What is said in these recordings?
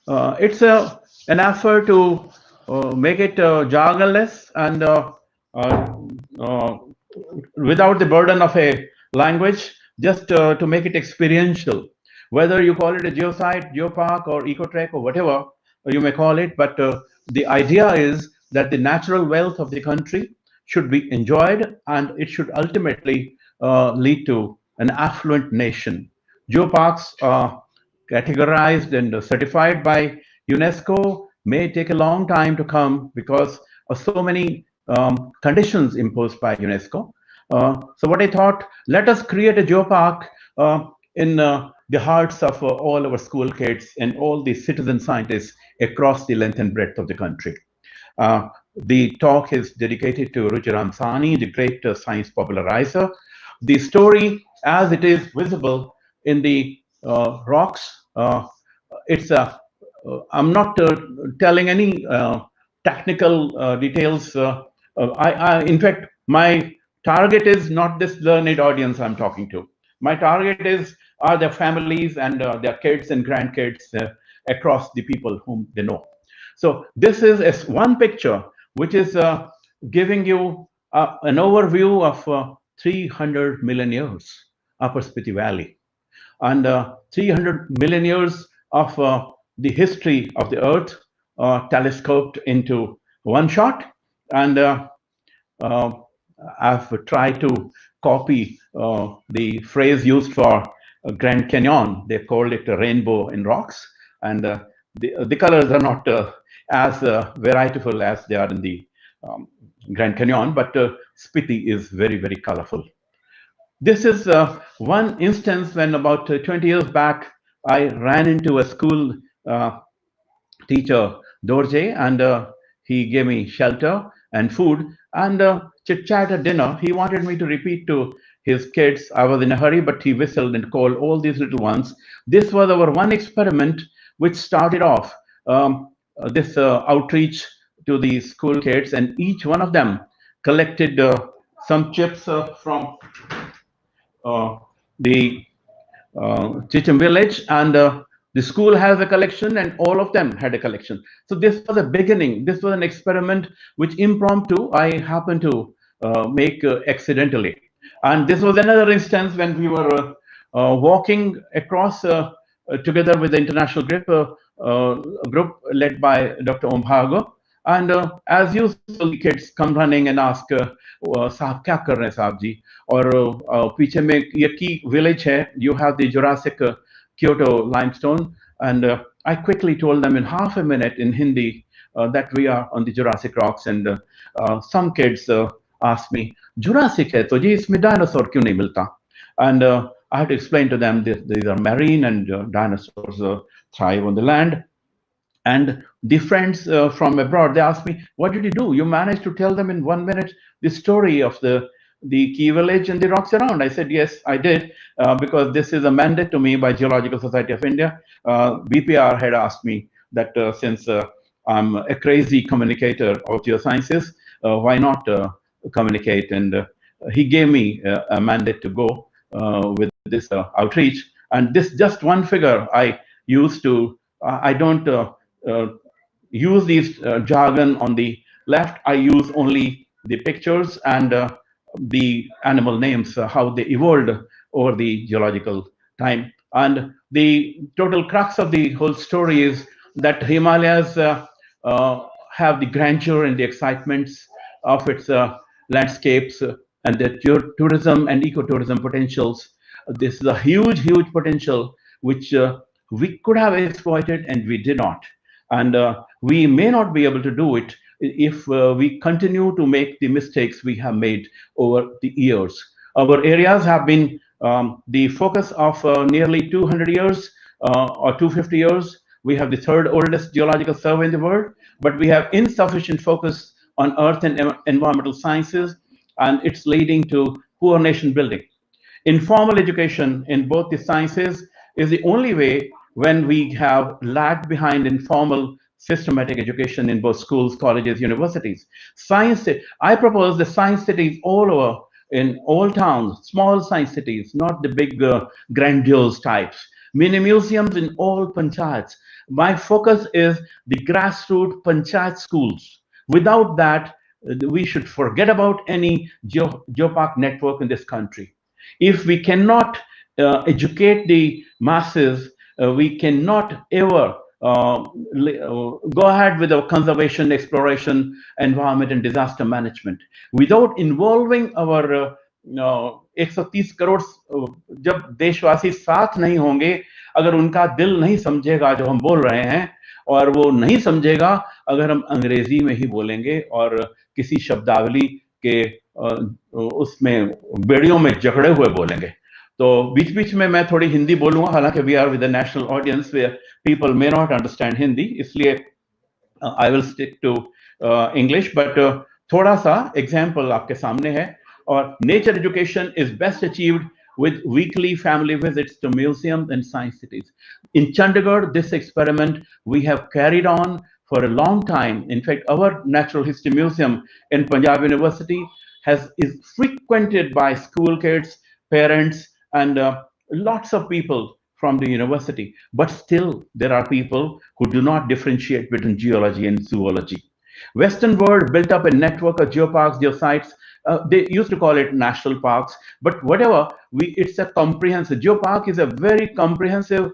It's an effort to make it jargonless and uh, uh, without the burden of a language, just to make it experiential. Whether you call it a geosite, geopark, or ecotrek, or whatever you may call it, but the idea is that the natural wealth of the country should be enjoyed and it should ultimately lead to an affluent nation. Geoparks are categorized and certified by UNESCO may take a long time to come because of so many conditions imposed by UNESCO. So what I thought, let us create a geopark in the hearts of all our school kids and all the citizen scientists across the length and breadth of the country. The talk is dedicated to Ruchiram Sani, the great science popularizer. The story, as it is visible in the rocks, it's I'm not telling any technical details. In fact, my target is not this learned audience I'm talking to. My target is are their families and their kids and grandkids across the people whom they know. So this is one picture which is giving you an overview of 300 million years Upper Spiti Valley and 300 million years of the history of the Earth telescoped into one shot. And uh, I've tried to copy the phrase used for Grand Canyon. They called it a rainbow in rocks, and the colors are not as varietyful as they are in the um, Grand Canyon, but Spiti is very, very colorful. This is one instance when about 20 years back, I ran into a school uh, teacher, Dorje, and he gave me shelter and food and chit chat at dinner. He wanted me to repeat to his kids. I was in a hurry, but he whistled and called all these little ones. This was our one experiment which started off this outreach to the school kids, and each one of them collected some chips from uh, the Chichim village, and the school has a collection, and all of them had a collection. So this was a beginning. This was an experiment which impromptu I happened to make accidentally. And this was another instance when we were walking across together with the international group led by Dr. Om Bhago. And as usual, the kids come running and ask, साहब क्या कर रहे हैं साहब जी और पीछे में ये की village है, you have the Jurassic Kyoto limestone, and I quickly told them in half a minute in Hindi that we are on the Jurassic rocks, and some kids asked me, Jurassic है तो जी इसमें dinosaur क्यों नहीं मिलता? And I had to explain to them these are marine and dinosaurs thrive on the land. And the friends from abroad, they asked me, what did you do? You managed to tell them in 1 minute the story of the key village and the rocks around. I said, yes, I did, because this is a mandate to me by Geological Society of India. BPR had asked me that since I'm a crazy communicator of geosciences, why not communicate? And he gave me a mandate to go with this outreach. And this just one figure I used to, I don't uh, use these jargon on the left. I use only the pictures and the animal names, how they evolved over the geological time. And the total crux of the whole story is that Himalayas have the grandeur and the excitements of its landscapes and the tourism and ecotourism potentials. This is a huge, huge potential which we could have exploited and we did not. And we may not be able to do it if we continue to make the mistakes we have made over the years. Our areas have been the focus of nearly 200 years or 250 years. We have the third oldest geological survey in the world, but we have insufficient focus on earth and environmental sciences, and it's leading to poor nation building. Informal education in both the sciences is the only way when we have lagged behind informal systematic education in both schools, colleges, universities. Science, I propose the science cities all over in all towns, small science cities, not the big grandiose types. mini museums in all panchayats. My focus is the grassroots panchayat schools. Without that, we should forget about any geopark network in this country. If we cannot educate the masses, we cannot ever go ahead with our conservation, exploration, environment and disaster management. Without involving our 130 crore जब देशवासी साथ नहीं होंगे, अगर उनका दिल नहीं समझेगा जो हम बोल रहे हैं, और वो नहीं समझेगा अगर हम अंग्रेजी में ही बोलेंगे और किसी शब्दावली के उसमें बेड़ियों में जकड़े हुए बोलेंगे। तो बीच बीच में मैं थोड़ी हिंदी बोलूंगा, हालांकि we are with the national audience where people may not understand Hindi, इसलिए I will stick to English, but थोड़ा सा एग्जाम्पल आपके सामने है। और nature education is best achieved with weekly family visits to museums and science cities. In Chandigarh, this experiment we have carried on for a long time. In fact, our Natural History Museum in Punjab University is frequented by school kids, parents, and lots of people from the university. But still, there are people who do not differentiate between geology and zoology. Western world built up a network of geoparks, geosites. They used to call it national parks, but whatever, it's a comprehensive, geopark is a very comprehensive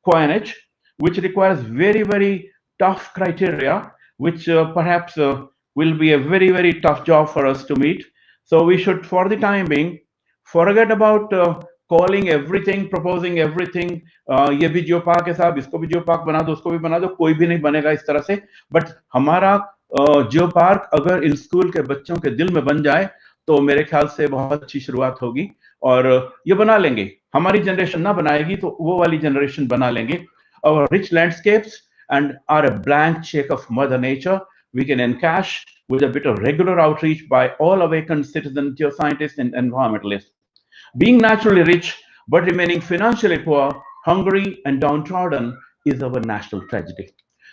coinage which requires very, very tough criteria, which perhaps will be a very, very tough job for us to meet. So we should, for the time being, forget about calling everything, proposing everything. ये भी geopark है साहब, इसको भी geopark बना दो, उसको भी बना दो, कोई भी नहीं बनेगा इस तरह से। बट हमारा जियोपार्क अगर इन स्कूल के बच्चों के दिल में बन जाए तो मेरे ख्याल से बहुत अच्छी शुरुआत होगी, और ये बना लेंगे। हमारी जनरेशन ना बनाएगी तो वो वाली जनरेशन बना लेंगे। Our rich landscapes and are a blank check of Mother Nature we can encash with a bit of regular outreach by all awakened citizens, geoscientists and environmentalists. Being naturally rich but remaining financially poor, hungry and downtrodden is our national tragedy.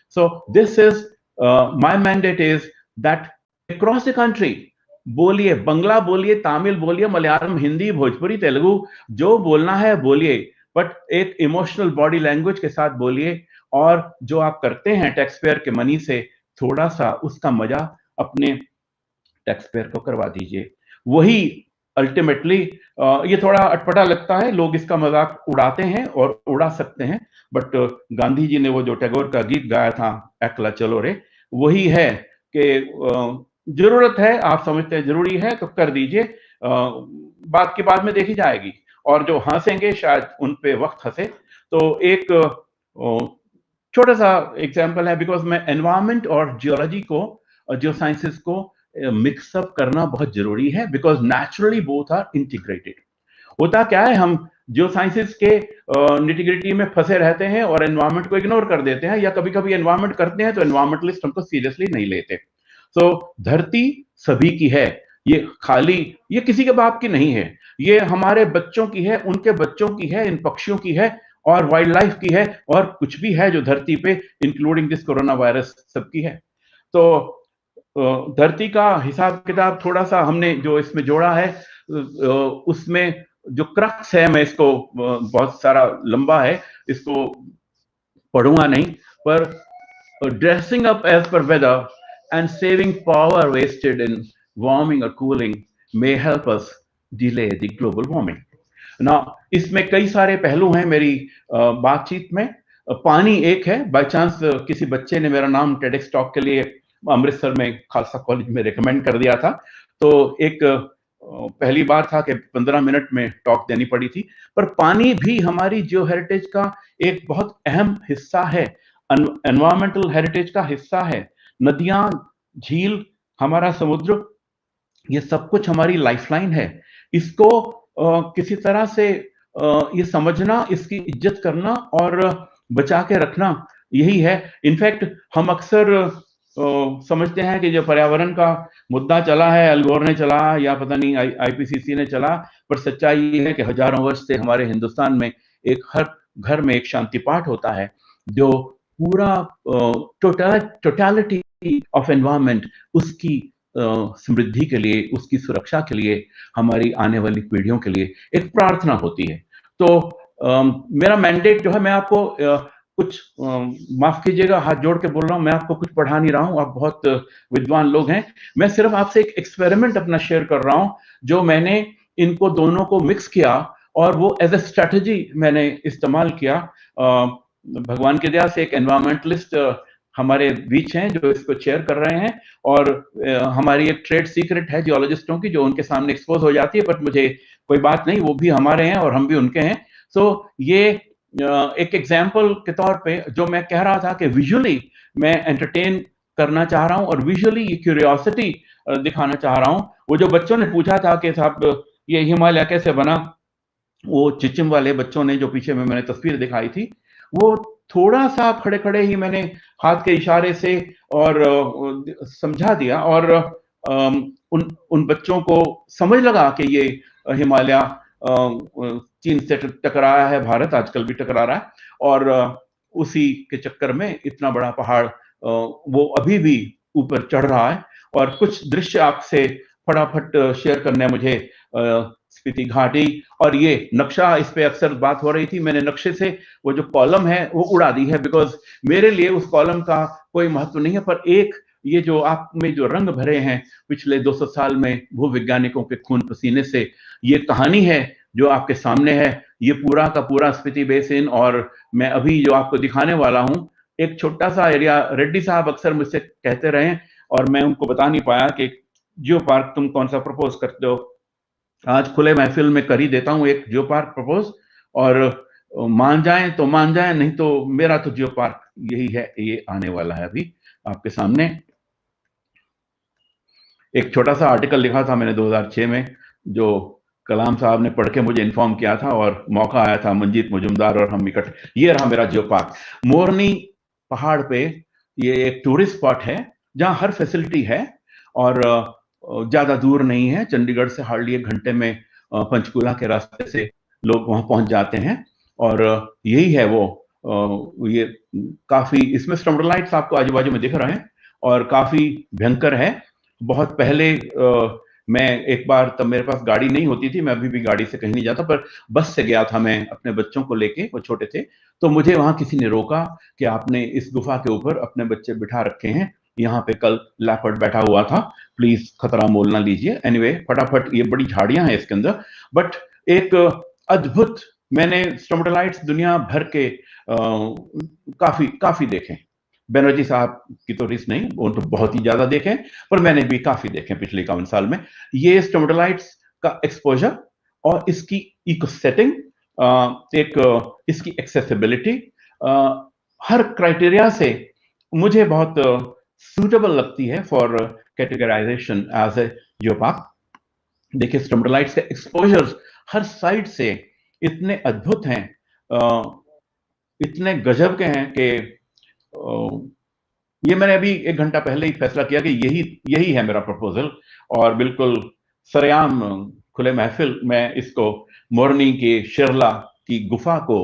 So this is my mandate is that across the country, बोलिए, बंगला बोलिए, तमिल बोलिए, मलयालम, हिंदी, भोजपुरी, तेलुगु, जो बोलना है बोलिए, but एक emotional body language के साथ बोलिए, और जो आप करते हैं टैक्स पेयर के मनी से, थोड़ा सा उसका मजा अपने टैक्स पेयर को करवा दीजिए। वही अल्टीमेटली, ये थोड़ा अटपटा लगता है, लोग इसका मजाक उड़ाते हैं और उड़ा सकते हैं, बट गांधी जी ने वो जो टैगोर का गीत गाया था, एकला चलो रे, वही है कि जरूरत है, आप समझते हैं जरूरी है तो कर दीजिए, बात की बाद में देखी जाएगी, और जो हंसेंगे शायद उन पे वक्त हंसे। तो एक छोटा सा एग्जांपल है, बिकॉज मैं एनवायरमेंट और जियोलॉजी को, जियो साइंसेस को मिक्सअप करना बहुत जरूरी है, because naturally both are integrated. होता क्या है, हम जियो साइंसेस के निटिग्रिटी में फंसे रहते हैं और एनवायरमेंट को इग्नोर कर देते हैं, या कभी कभी एनवायरमेंट करते हैं तो एनवायरमेंटलिस्ट हमको सीरियसली नहीं लेते। तो धरती सभी की है, ये खाली, ये किसी के बाप की नहीं है, ये हमारे बच्चों की है, उनके बच्चों की है, इन पक्षियों की है, और वाइल्ड लाइफ की है, और कुछ भी है जो धरती पे, इंक्लूडिंग दिस कोरोना वायरस, सबकी है। तो धरती का हिसाब किताब थोड़ा सा हमने जो इसमें जोड़ा है, उसमें जो क्रक्स है, मैं इसको, बहुत सारा लंबा है, इसको पढ़ूंगा नहीं, पर dressing up as per weather and saving power wasted in warming or cooling may help us delay the global warming. Now, इसमें कई सारे पहलू हैं मेरी बातचीत में। पानी एक है, बाय चांस किसी बच्चे ने मेरा नाम टेडेक्स टॉक के लिए अमृतसर में खालसा कॉलेज में रिकमेंड कर दिया था, तो एक पहली बार था कि 15 मिनट में टॉक देनी पड़ी थी। पर पानी भी हमारी जियो हेरिटेज का एक बहुत अहम हिस्सा है, एनवायरमेंटल हेरिटेज का हिस्सा है। नदियां, झील, हमारा समुद्र, ये सब कुछ हमारी लाइफलाइन है। इसको किसी तरह से ये समझना, इसकी इज्जत करना और बचा के रखना, यही है। इनफैक्ट हम अक्सर समझते हैं कि जो पर्यावरण का मुद्दा चला है, अल गोर ने चला या पता नहीं आईपीसीसी ने चला, पर सच्चाई ये है कि हजारों वर्ष से हमारे हिंदुस्तान में एक हर घर में एक शांति पाठ होता है, जो पूरा टोटलिटी ऑफ एनवायरमेंट, उसकी समृद्धि के लिए, उसकी सुरक्षा के लिए, हमारी आने वाली पीढ़ियों के लिए एक प्रार्थना होती है। तो मेरा मैंडेट जो है, मैं आपको कुछ माफ कीजिएगा, हाथ जोड़ के बोल रहा हूं, मैं आपको कुछ पढ़ा नहीं रहा हूं, आप बहुत विद्वान लोग हैं। मैं सिर्फ आपसे एक एक्सपेरिमेंट अपना शेयर कर रहा हूं, जो मैंने इनको दोनों को मिक्स किया और वो एज ए स्ट्रेटजी मैंने इस्तेमाल किया। भगवान की दया से एक एनवायरमेंटलिस्ट हमारे बीच हैं जो इसको चेयर कर रहे हैं, और हमारी एक ट्रेड सीक्रेट है जियोलॉजिस्टों की, जो उनके सामने एक्सपोज हो जाती है, बट मुझे कोई बात नहीं, वो भी हमारे हैं और हम भी उनके हैं। सो ये एक एग्जाम्पल के तौर पे जो मैं कह रहा था कि विजुअली मैं एंटरटेन करना चाह रहा हूं और विजुअली ये क्यूरियोसिटी दिखाना चाह रहा हूं। वो जो बच्चों ने पूछा था कि साहब ये हिमालय कैसे बना, वो चिचिम वाले बच्चों ने जो पीछे में मैंने तस्वीर दिखाई थी, वो थोड़ा सा खड़े खड़े ही मैंने हाथ के इशारे से और समझा दिया, और उन बच्चों को समझ लगा कि ये हिमालय चीन से टकराया है, भारत आजकल भी टकरा रहा है, और उसी के चक्कर में इतना बड़ा पहाड़ वो अभी भी ऊपर चढ़ रहा है। और कुछ दृश्य आपसे फटाफट शेयर करने हैं मुझे। स्पीति घाटी, और ये नक्शा, इस पे अक्सर बात हो रही थी, मैंने नक्शे से वो जो कॉलम है वो उड़ा दी है, बिकॉज मेरे लिए उस कॉलम का कोई महत्व नहीं है, पर एक ये जो आप में जो रंग भरे हैं पिछले 200 साल में भूवैज्ञानिकों के खून पसीने से, ये कहानी है जो आपके सामने है। ये पूरा का पूरा स्पीति बेसिन, और मैं अभी जो आपको दिखाने वाला हूं एक छोटा सा एरिया, रेड्डी साहब अक्सर मुझसे कहते रहे और मैं उनको बता नहीं पाया कि जियो पार्क तुम कौन सा प्रपोज करते हो। आज खुले महफिल में कर ही देता हूं एक जियो पार्क प्रपोज, और मान जाएं तो मान जाएं, नहीं तो मेरा तो जियो पार्क यही है। ये आने वाला है अभी आपके सामने। एक छोटा सा आर्टिकल लिखा था मैंने 2006 में, जो कलाम साहब ने पढ़ के मुझे इन्फॉर्म किया था, और मौका आया था, मंजीत मुजुमदार और हम इकट्ठे, ये रहा मेरा जियो पार्क। मोरनी पहाड़ पे ये एक टूरिस्ट स्पॉट है जहां हर फैसिलिटी है, और ज्यादा दूर नहीं है, चंडीगढ़ से हार्डली 1 घंटे में पंचकूला के रास्ते से लोग वहां पहुंच जाते हैं। और यही है वो, ये काफी, इसमें स्ट्रोमेलाइट्स आपको आजू बाजू में दिख रहे हैं और काफी भयंकर है। बहुत पहले मैं एक बार, तब मेरे पास गाड़ी नहीं होती थी, मैं अभी भी गाड़ी से कहीं नहीं जाता, पर बस से गया था मैं अपने बच्चों को लेके, वो छोटे थे, तो मुझे वहां किसी ने रोका कि आपने इस गुफा के ऊपर अपने बच्चे बिठा रखे हैं, यहाँ पे कल लेपर्ड बैठा हुआ था, प्लीज खतरा मोल ना लीजिए। एनीवे, फटाफट, ये बड़ी झाड़ियां हैं इसके अंदर, बट एक अद्भुत, मैंने स्ट्रोमेलाइट्स दुनिया भर के काफी देखे। बनर्जी साहब की तो रिस नहीं, वो तो बहुत ही ज्यादा देखे, पर मैंने भी काफी देखे पिछले 51 साल में। ये स्ट्रोमेलाइट्स का एक्सपोजर और इसकी इको सेटिंग, एक इसकी एक्सेसिबिलिटी, हर क्राइटेरिया से मुझे बहुत सुटेबल लगती है for categorization as a geo park. देखिए, स्ट्रोमेलाइट्स के एक्सपोजर्स हर साइड से इतने अद्भुत हैं, इतने गजब के हैं कि ये मैंने अभी 1 घंटा पहले ही फैसला किया कि यही है मेरा प्रपोजल, और बिल्कुल सरेआम खुले महफिल में इसको मोरनी के शेरला की गुफा को,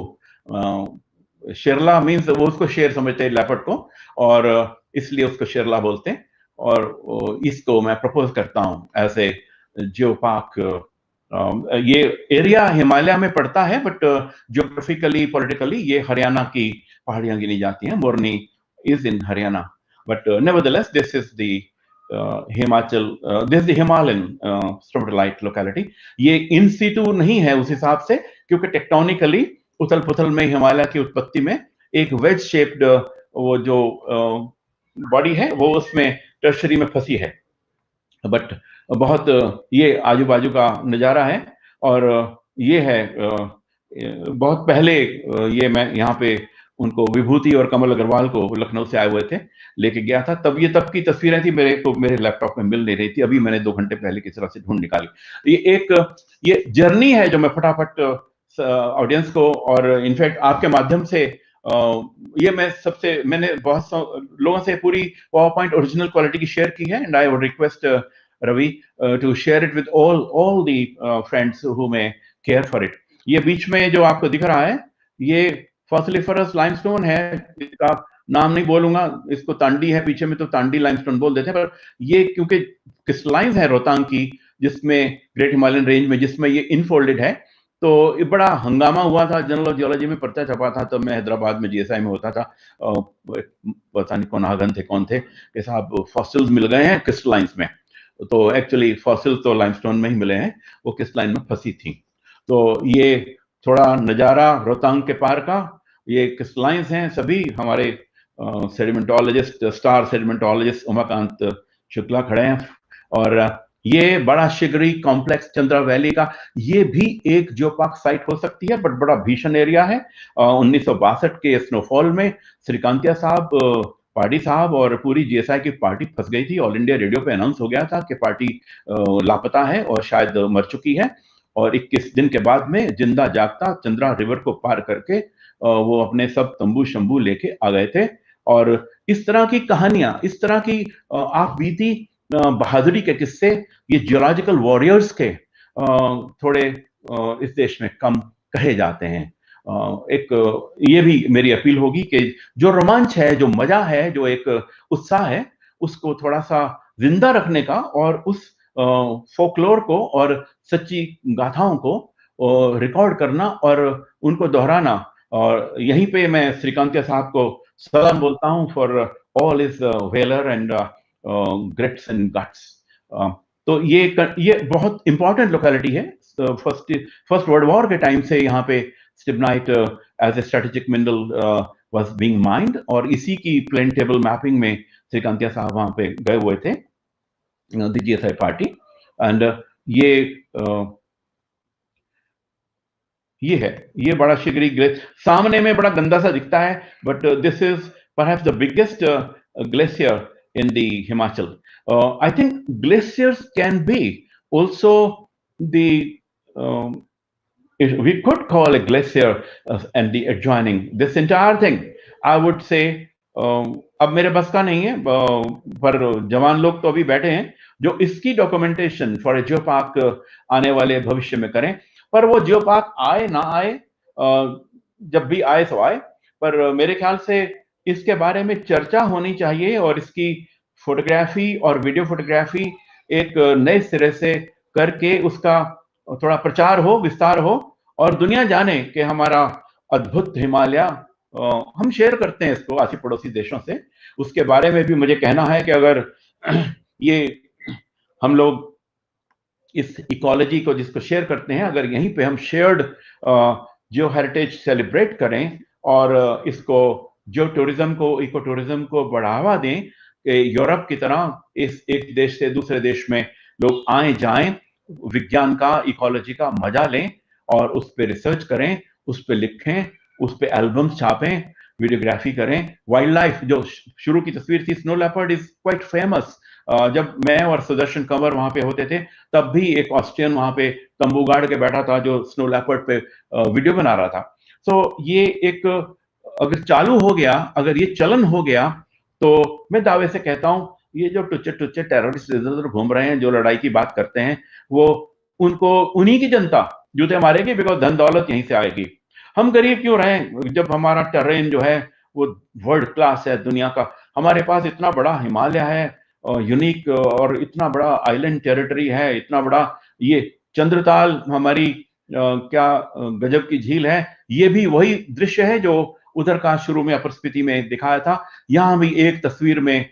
शेरला मीन्स वो उसको शेर समझते हैं लेपर्ड को, और इसलिए उसको शेरला बोलते हैं, और इसको मैं प्रपोज करता हूं एज ए जियो पार्क। ये एरिया हिमालय में पड़ता है, बट जियोग्राफिकली पॉलिटिकली ये हरियाणा की पहाड़ियां गिनी जाती हैं। Morni is in Haryana, but nevertheless this is the Himachal, this the Himalayan stromatolite locality. ये इन सीटू नहीं है उस हिसाब से, क्योंकि टेक्टोनिकली उथल पुथल में हिमालय की उत्पत्ति में एक वेज शेप्ड वो जो बॉडी है वो उसमें टर्शरी में फंसी है, बट बहुत ये आजू बाजू का नजारा है। और ये है बहुत पहले, ये मैं यहाँ पे उनको, विभूति और कमल अग्रवाल को लखनऊ से आए हुए थे, लेके गया था, तब की तस्वीरें थी, मेरे को मेरे लैपटॉप में मिल नहीं रही थी, अभी मैंने 2 घंटे पहले किस तरह से ढूंढ निकाली। ये जर्नी है जो मैं फटाफट ऑडियंस को, और इनफैक्ट आपके माध्यम से, ये मैंने बहुत लोगों से पूरी पावरपॉइंट ओरिजिनल क्वालिटी की शेयर की है, and I would request Ravi to share it with all the friends who may care for it. ये बीच में जो आपको दिख रहा है, ये फॉसिलिफरस लाइमस्टोन है, इसका नाम नहीं बोलूंगा, इसको तांडी है, पीछे में तो तांडी लाइमस्टोन बोल देते हैं, पर ये क्योंकि क्रिस्टलाइन है रोहतांग की, जिसमें ग्रेट हिमालयन रेंज में, जिसमें ये इनफोल्डेड है, तो ये बड़ा हंगामा हुआ था, जनरल जियोलॉजी में पर्चा छपा था, तब मैं हैदराबाद में जीएसआई में होता था। पता नहीं कौन आगन थे कौन थे कि साहब फॉसिल्स मिल गए हैं क्रिस्टलाइंस में। तो एक्चुअली फॉसिल्स तो लाइमस्टोन में ही मिले हैं, वो क्रिस्टलाइन में फंसी थी। तो ये थोड़ा नज़ारा रोहतांग के पार का, ये क्रिस्टलाइंस हैं सभी। हमारे सेडिमेंटोलॉजिस्ट, स्टार सेडिमेंटोलॉजिस्ट उमाकांत शुक्ला खड़े हैं, और ये बड़ा शिगरी कॉम्प्लेक्स चंद्रा वैली का ये भी एक जियोपार्क साइट हो सकती है, बट बड़ा भीषण एरिया है। 1962 के स्नोफॉल में श्रीकांतिया साहब, पार्टी साहब और पूरी जीएसआई की पार्टी फंस गई थी। ऑल इंडिया रेडियो पे अनाउंस हो गया था कि पार्टी लापता है और शायद मर चुकी है। और 21 दिन के बाद में जिंदा जागता चंद्रा रिवर को पार करके वो अपने सब तंबू शंबू लेके आ गए थे। और इस तरह की कहानियां, इस तरह की आप बीती बहादुरी के किस्से, ये जियोलॉजिकल वॉरियर्स के थोड़े इस देश में कम कहे जाते हैं। एक ये भी मेरी अपील होगी कि जो रोमांच है, जो मजा है, जो एक उत्साह है, उसको थोड़ा सा जिंदा रखने का, और उस फोकलोर को और सच्ची गाथाओं को रिकॉर्ड करना और उनको दोहराना। और यहीं पे मैं श्रीकांतिया साहब को सलाम बोलता हूँ for all is valour and grits and guts. तो ये बहुत इंपॉर्टेंट लोकेलिटी है। फर्स्ट वर्ल्ड वॉर के टाइम से यहाँ पे stibnite as a strategic mineral was being mined, और इसी की प्लेन टेबल मैपिंग में श्रीकांतिया साहब वहां पे गए हुए थे, द जीएसआई पार्टी। एंड ये है, ये बड़ा शिगरी ग्लेशियर सामने में बड़ा गंदा सा दिखता है, but this is perhaps the biggest glacier in the Himachal. I think glaciers can be also the, we could call a glacier and the adjoining, this entire thing, I would say, अब मेरे बस का नहीं है, पर जवान लोग तो अभी बैठे हैं जो इसकी documentation for a geo park आने वाले भविष्य में करें। पर वो जियो पार्क आए ना आए, जब भी आए तो आए, पर मेरे ख्याल से इसके बारे में चर्चा होनी चाहिए, और इसकी फोटोग्राफी और वीडियो फोटोग्राफी एक नए सिरे से करके उसका थोड़ा प्रचार हो, विस्तार हो, और दुनिया जाने कि हमारा अद्भुत हिमालय हम शेयर करते हैं इसको आसी पड़ोसी देशों से। उसके बारे में भी मुझे कहना है कि अगर ये हम लोग इस इकोलॉजी को जिसको शेयर करते हैं, अगर यहीं पे हम शेयर्ड जियो हेरिटेज सेलिब्रेट करें और इसको जियो टूरिज्म को, इको टूरिज्म को बढ़ावा दें, यूरोप की तरह इस एक देश से दूसरे देश में लोग आए जाएं, विज्ञान का, इकोलॉजी का मजा लें और उस पर रिसर्च करें, उस पर लिखें, उस पर एल्बम्स छापें, वीडियोग्राफी करें। वाइल्ड लाइफ जो शुरू की तस्वीर थी, snow leopard is quite famous. जब मैं और सुदर्शन कंवर वहां पे होते थे, तब भी एक ऑस्ट्रियन वहां पे तंबू गाड़ के बैठा था जो स्नो लेपर्ड पे वीडियो बना रहा था। सो ये एक अगर चालू हो गया, अगर ये चलन हो गया, तो मैं दावे से कहता हूं ये जो टुच्चे टेररिस्ट इधर उधर घूम रहे हैं, जो लड़ाई की बात करते हैं, वो उनको उन्हीं की जनता जूते मारेगी, बिकॉज धन दौलत यहीं से आएगी। हम गरीब क्यों रहें जब हमारा टेरेन जो है वो वर्ल्ड क्लास है दुनिया का। हमारे पास इतना बड़ा हिमालय है, यूनिक, और इतना बड़ा आइलैंड टेरिटरी है, इतना बड़ा ये चंद्रताल हमारी क्या गजब की झील है। ये भी वही दृश्य है जो उधर का शुरू में अपर स्पीति में दिखाया था। यहाँ भी एक तस्वीर में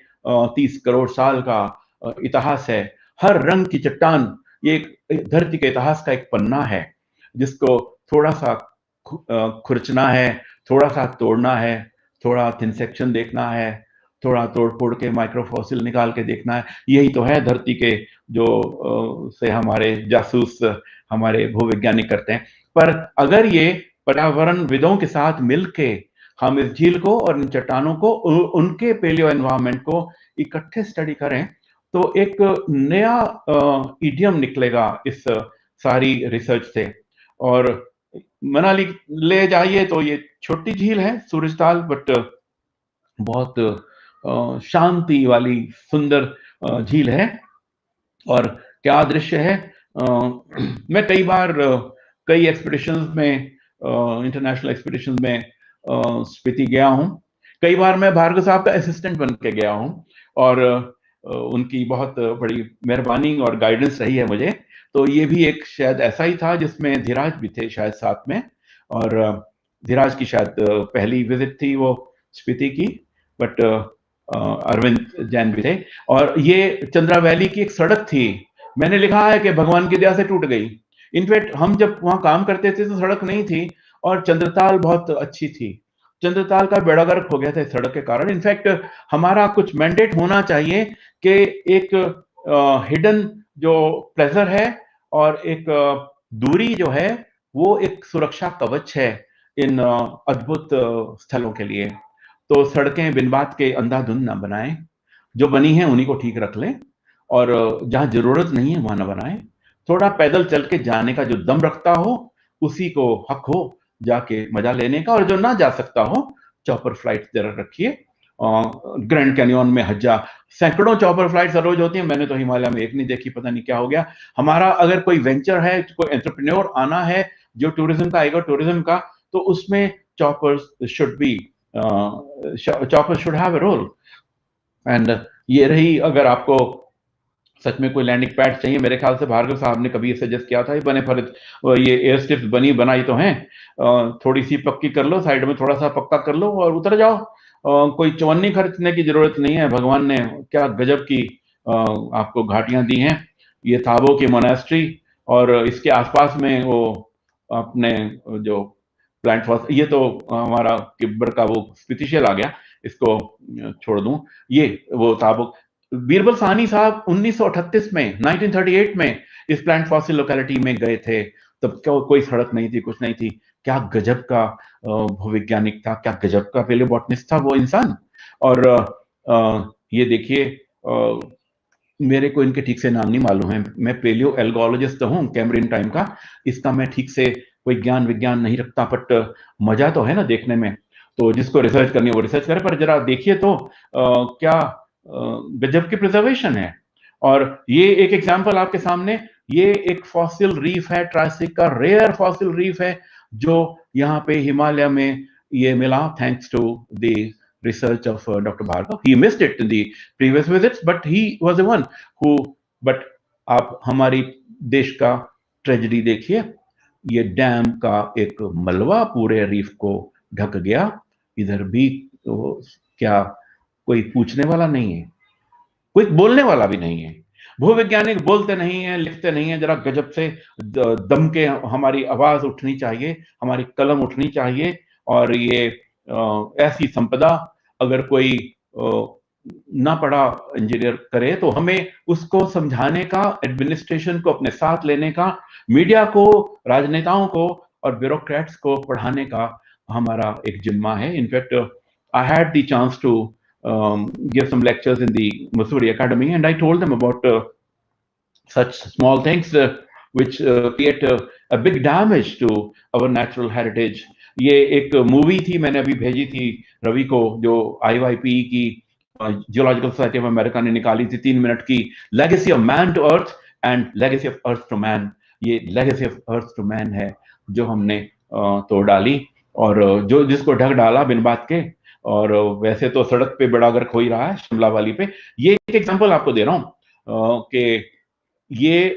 30 करोड़ साल का इतिहास है, हर रंग की चट्टान। ये धरती के इतिहास का एक पन्ना है जिसको थोड़ा सा खुरचना है, थोड़ा सा तोड़ना है, थोड़ा थिन सेक्शन देखना है, थोड़ा तोड़ फोड़ के माइक्रोफॉसिल निकाल के देखना है। यही तो है धरती के जो से हमारे जासूस, हमारे भूवैज्ञानिक करते हैं। पर अगर ये पर्यावरण विदों के साथ मिलके हम इस झील को और इन चट्टानों को, उनके पेलियो एनवायरनमेंट को इकट्ठे स्टडी करें, तो एक नया इडियम निकलेगा इस सारी रिसर्च से। और मनाली ले जाइए तो ये छोटी झील है सूरजताल, बट बहुत शांति वाली सुंदर झील है। और क्या दृश्य है। मैं कई बार कई एक्सपीडिशंस में, इंटरनेशनल एक्सपीडिशंस में स्पीति गया हूं। कई बार मैं भार्गव साहब का असिस्टेंट बन के गया हूं, और उनकी बहुत बड़ी मेहरबानी और गाइडेंस रही है मुझे। तो ये भी एक शायद ऐसा ही था जिसमें धीराज भी थे शायद साथ में, और धीराज की शायद पहली विजिट थी वो स्पीति की, बट अरविंद जैन भी थे। और ये चंद्रा वैली की एक सड़क थी, मैंने लिखा है कि भगवान की दया से टूट गई। इनफैक्ट हम जब वहां काम करते थे तो सड़क नहीं थी, और चंद्रताल बहुत अच्छी थी। चंद्रताल का बेड़ा गर्क हो गया था इस सड़क के कारण। इनफैक्ट हमारा कुछ मैंडेट होना चाहिए कि एक हिडन जो प्लेजर है और एक दूरी जो है वो एक सुरक्षा कवच है इन अद्भुत स्थलों के लिए। तो सड़कें बिन बात के अंधाधुंध ना बनाएं, जो बनी है उन्हीं को ठीक रख लें, और जहां जरूरत नहीं है वहां ना बनाएं। थोड़ा पैदल चल के जाने का जो दम रखता हो उसी को हक हो जाके मजा लेने का, और जो ना जा सकता हो चॉपर फ्लाइट जरा रखिए। ग्रैंड कैनियन में सैकड़ों चॉपर फ्लाइट रोज होती हैं, मैंने तो हिमालय में एक नहीं देखी, पता नहीं क्या हो गया। हमारा अगर कोई वेंचर है, कोई एंटरप्रेन्योर आना है जो टूरिज्म का आएगा, टूरिज्म का, तो उसमें choppers should have a role. And ये रही, अगर आपको सच में कोई लैंडिंग पैड चाहिए, मेरे ख्याल से भार्गव साहब ने कभी सजेस्ट किया था, ये बने फरिद ये एयर स्ट्रिप्स बनाई तो हैं, थोड़ी सी पक्की कर लो, साइड में थोड़ा सा पक्का कर लो और उतर जाओ। कोई चवन्नी खर्चने की जरूरत नहीं है। भगवान ने क्या गजब की आपको घाटियां दी हैं। ये थाबो की मोनेस्ट्री और इसके आसपास में वो अपने जो प्लांट फॉस, ये तो हमारा किब्बर का वो स्पीशीयल आ गया, इसको छोड़ दूं। ये वो थाबो, बीरबल साहनी साहब 1938 में 1938 में इस प्लांट फॉसिल लोकेलिटी में गए थे। तब कोई सड़क नहीं थी, कुछ नहीं थी। क्या गजब का भूवैज्ञानिक था, क्या गजब का पेलियोबॉटनिस्ट था वो इंसान। और ये देखिए, मेरे को इनके ठीक से नाम नहीं मालूम है, मैं पेलियो एल्गोलॉजिस्ट हूँ कैम्ब्रियन टाइम का, इसका मैं ठीक से कोई ज्ञान विज्ञान नहीं रखता, बट मजा तो है ना देखने में। तो जिसको रिसर्च करनी है वो रिसर्च करे, पर जरा देखिए तो क्या गजब की प्रिजर्वेशन है। और ये एक एग्जांपल आपके सामने, ये एक फॉसिल रीफ है, ट्रायसिक का रेयर फॉसिल रीफ है, जो यहाँ पे हिमालय में ये मिला thanks to the research of Dr. Bhargav. He missed it in the previous visits, but he was the one who, but आप हमारी देश का ट्रेजेडी देखिए, ये डैम का एक मलबा पूरे रीफ को ढक गया। इधर भी तो क्या कोई पूछने वाला नहीं है, कोई बोलने वाला भी नहीं है। भूवैज्ञानिक बोलते नहीं है, लिखते नहीं है, जरा गजब से दम के हमारी आवाज उठनी चाहिए, हमारी कलम उठनी चाहिए। और ये ऐसी संपदा अगर कोई ना पढ़ा इंजीनियर करे तो हमें उसको समझाने का, एडमिनिस्ट्रेशन को अपने साथ लेने का, मीडिया को, राजनेताओं को और ब्यूरोक्रेट्स को पढ़ाने का हमारा एक जिम्मा है। In fact I had the chance to give some lectures in the Mussoorie Academy, and I told them about such small things which create a big damage to our natural heritage. ये एक movie थी, मैंने अभी भेजी थी रवि को, जो IYP की जियोलॉजिकल सोसाइटी ऑफ अमेरिका ने निकाली थी, 3 मिनट की, legacy of man to earth and legacy of earth to man. ये legacy of earth to man है जो हमने तोड़ डाली, और जो जिसको ढक डाला बिन बात के। और वैसे तो सड़क पे बड़ा गर्क हो ही रहा है शिमला वाली पे। ये एक एग्जांपल आपको दे रहा हूं कि ये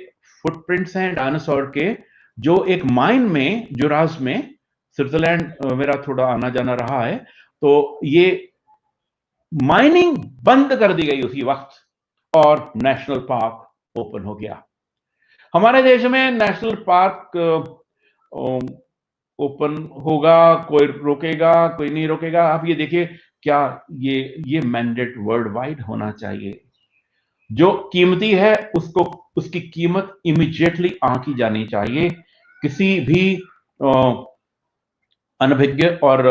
फुटप्रिंट्स हैं डायनासोर के, जो एक माइन में, जुराज में, स्विट्जरलैंड मेरा थोड़ा आना जाना रहा है, तो ये माइनिंग बंद कर दी गई उसी वक्त और नेशनल पार्क ओपन हो गया। हमारे देश में नेशनल पार्क ओपन होगा, कोई रोकेगा, कोई नहीं रोकेगा। आप ये देखिए, क्या ये मैंडेट वर्ल्ड वाइड होना चाहिए। जो कीमती है उसको, उसकी कीमत इमीडिएटली आंकी जानी चाहिए। किसी भी अनभिज्ञ और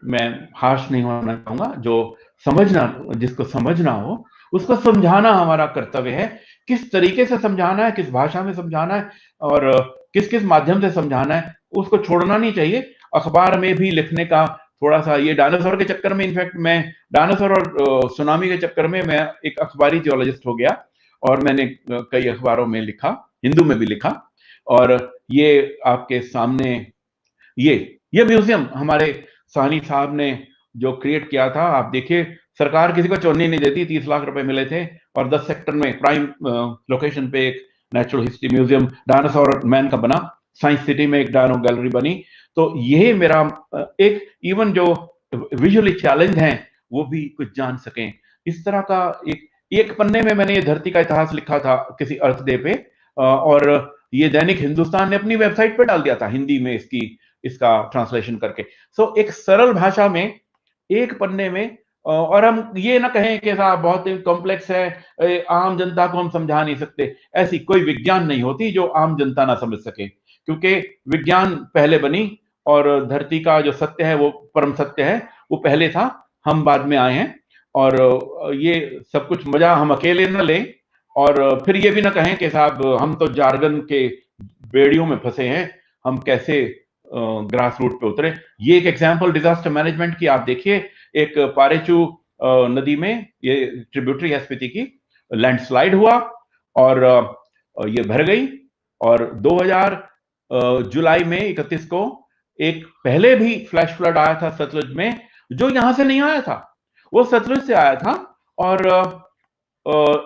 मैं हाश नहीं होना चाहूंगा, जो समझना, जिसको समझना हो उसको समझाना हमारा कर्तव्य है। किस तरीके से समझाना है, किस भाषा में समझाना है और किस किस माध्यम से समझाना है, उसको छोड़ना नहीं चाहिए। अखबार में भी लिखने का थोड़ा सा, ये डायनासोर के चक्कर में, इनफैक्ट मैं डायनासोर और सुनामी के चक्कर में मैं एक अखबारी जियोलॉजिस्ट हो गया, और मैंने कई अखबारों में लिखा, हिंदू में भी लिखा। और ये आपके सामने ये म्यूजियम हमारे साहनी साहब ने जो क्रिएट किया था, आप देखिए, सरकार किसी को चोरनी नहीं देती। 30 लाख रुपए मिले थे और 10 सेक्टर में प्राइम लोकेशन पे एक natural history museum dinosaur man का बना, साइंस सिटी में एक डायनो गैलरी बनी। तो ये मेरा एक इवन जो विजुअली चैलेंज हैं वो भी कुछ जान सकें, इस तरह का एक पन्ने में मैंने ये धरती का इतिहास लिखा था किसी अर्थ डे पे, और ये दैनिक हिंदुस्तान ने अपनी वेबसाइट पे डाल दिया था हिंदी में इसका ट्रांसलेशन करके। सो एक सरल भाषा में एक पन्ने में, और हम ये ना कहें कि साहब बहुत कॉम्प्लेक्स है, आम जनता को हम समझा नहीं सकते, ऐसी कोई विज्ञान नहीं होती जो आम जनता ना समझ सके, क्योंकि विज्ञान पहले बनी और धरती का जो सत्य है वो परम सत्य है, वो पहले था, हम बाद में आए हैं। और ये सब कुछ मजा हम अकेले न लें, और फिर ये भी ना कहें कि साहब हम तो जार्गन के बेड़ियों में फंसे हैं, हम कैसे ग्रास रूट पे उतरे। ये एक एग्जाम्पल डिजास्टर मैनेजमेंट की आप देखिए, एक पारेचू नदी में, ये ट्रिब्यूटरी है स्पीति की, लैंडस्लाइड हुआ और ये भर गई, और 2000 जुलाई में 31 को एक पहले भी फ्लैश फ्लड आया था सतलुज में, जो यहां से नहीं आया था, वो सतलुज से आया था। और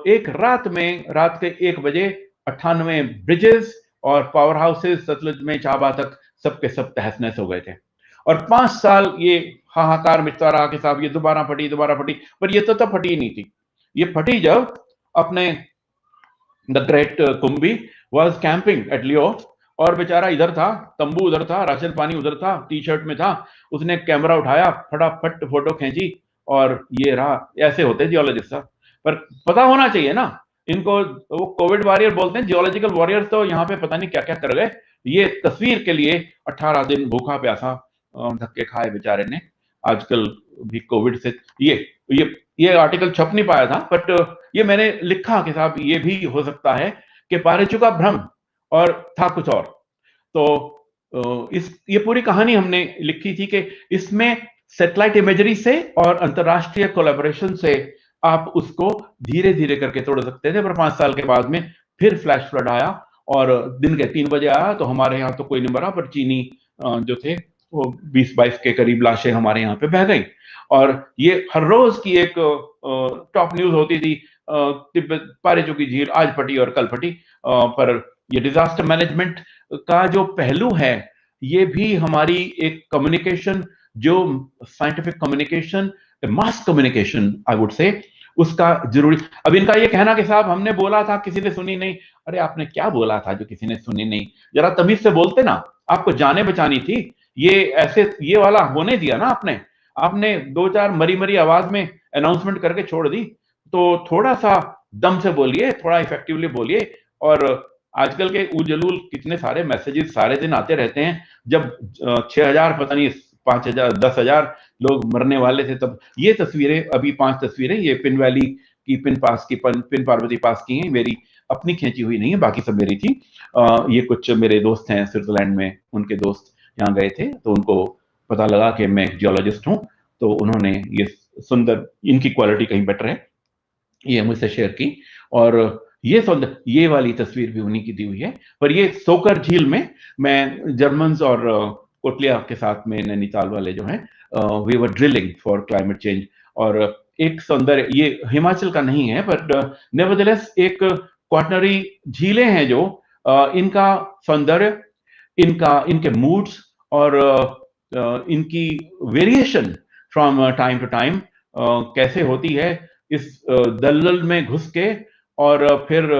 एक रात के 1 बजे 98 ब्रिजेस और पावर हाउसेस सतलुज में चाबा तक सबके सब तहस नहस हो गए थे। और 5 साल ये हाहाकार मिटता रहा कि साहब ये दोबारा फटी, पर ये तो तब फटी नहीं थी। ये फटी जब अपने the great Kumbhi was camping at Leo, और बेचारा इधर था, तंबू उधर था, राशन पानी उधर था, टी शर्ट में था, उसने कैमरा उठाया, फटाफट फोटो खींची, और ये रहा। ऐसे होते जियोलॉजिस्ट साहब, पर पता होना चाहिए ना इनको, वो कोविड वॉरियर बोलते हैं, जियोलॉजिकल वॉरियर तो यहाँ पे पता नहीं क्या क्या कर गए। ये तस्वीर के लिए 18 दिन भूखा प्यासा धक्के खाए बेचारे ने। आजकल भी कोविड से ये आर्टिकल छप नहीं पाया था, बट ये मैंने लिखा कि साहब ये भी हो सकता है कि पारेचू का भ्रम और था कुछ और। तो ये पूरी कहानी हमने लिखी थी कि इसमें सैटेलाइट इमेजरी से और अंतरराष्ट्रीय कोलैबोरेशन से आप उसको धीरे धीरे करके तोड़ सकते थे। पर 5 साल के बाद में फिर फ्लैश फ्लड आया, और दिन के 3 बजे आया, तो हमारे यहाँ तो कोई नहीं मरा, पर चीनी जो थे वो 20-22 के करीब लाशें हमारे यहाँ पे बह गई। और ये हर रोज की एक टॉप न्यूज होती थी, तिब्बत पारेचू की झील आज फटी और कल फटी। पर ये डिजास्टर मैनेजमेंट का जो पहलू है, ये भी हमारी एक कम्युनिकेशन, जो scientific communication, mass communication I would say, उसका जरूरी। अब इनका ये कहना कि साहब हमने बोला था किसी ने सुनी नहीं, अरे आपने क्या बोला था जो किसी ने सुनी नहीं? जरा तमीज से बोलते ना, आपको जाने बचानी थी। ये ऐसे ये वाला होने दिया ना आपने 2-4 मरी आवाज में अनाउंसमेंट करके छोड़ दी। तो थोड़ा सा दम से बोलिए, थोड़ा इफेक्टिवली बोलिए। और आजकल के उजलूल कितने सारे मैसेजेस सारे दिन आते रहते हैं, जब 6000 पता नहीं 5000 10,000 लोग मरने वाले थे, तब ये तस्वीरें, अभी 5 तस्वीरें ये पिन वैली की, पिन पार्वती पास की हैं, मेरी अपनी खींची हुई नहीं है, बाकी सब मेरी थी। ये कुछ मेरे दोस्त हैं स्विट्जरलैंड में, उनके दोस्त यहाँ गए थे, तो उनको पता लगा कि मैं जियोलॉजिस्ट हूँ, तो उन्होंने ये सुंदर, इनकी क्वालिटी कहीं बेटर है, ये मुझसे शेयर की। और ये सुंदर, ये वाली तस्वीर भी उन्हीं की दी हुई है। पर ये सोकर झील में मैं जर्मन्स और कोटलिया के साथ में, नैनीताल वाले जो हैं, we were drilling for climate change. और एक सौंदर्य, ये हिमाचल का नहीं है, बट नेवरदलेस एक क्वाटनरी झीलें हैं जो इनका सौंदर्य, इनके मूड्स और इनकी variation from time to time कैसे होती है, इस दलदल में घुस के और फिर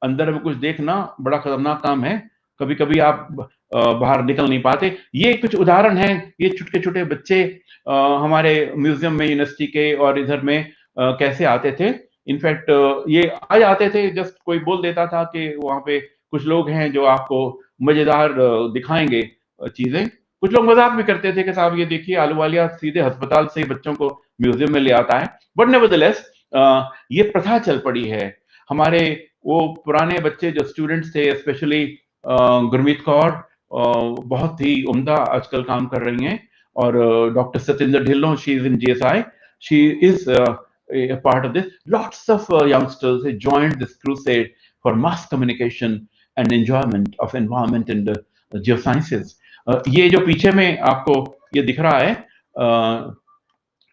अंदर में कुछ देखना बड़ा खतरनाक काम है। कभी कभी आप बाहर निकल नहीं पाते। ये कुछ उदाहरण हैं, ये छोटे छोटे बच्चे हमारे म्यूजियम में, यूनिवर्सिटी के और इधर में कैसे आते थे। इनफैक्ट ये आ जाते थे, जस्ट कोई बोल देता था कि वहां पे कुछ लोग हैं जो आपको मजेदार दिखाएंगे चीजें। कुछ लोग मजाक भी करते थे कि साहब ये देखिए आलूवालिया सीधे अस्पताल से बच्चों को म्यूजियम में ले आता है। बट नेवरदलेस ये प्रथा चल पड़ी है। हमारे वो पुराने बच्चे जो स्टूडेंट्स थे, स्पेशली गुरमीत कौर बहुत ही उम्दा आजकल काम कर रही हैं, और doctor Satinder Dhillon, she is in GSI, she is a part of this. Lots of youngsters have joined this crusade for mass communication and enjoyment of environment and geosciences. ये जो पीछे में आपको ये दिख रहा है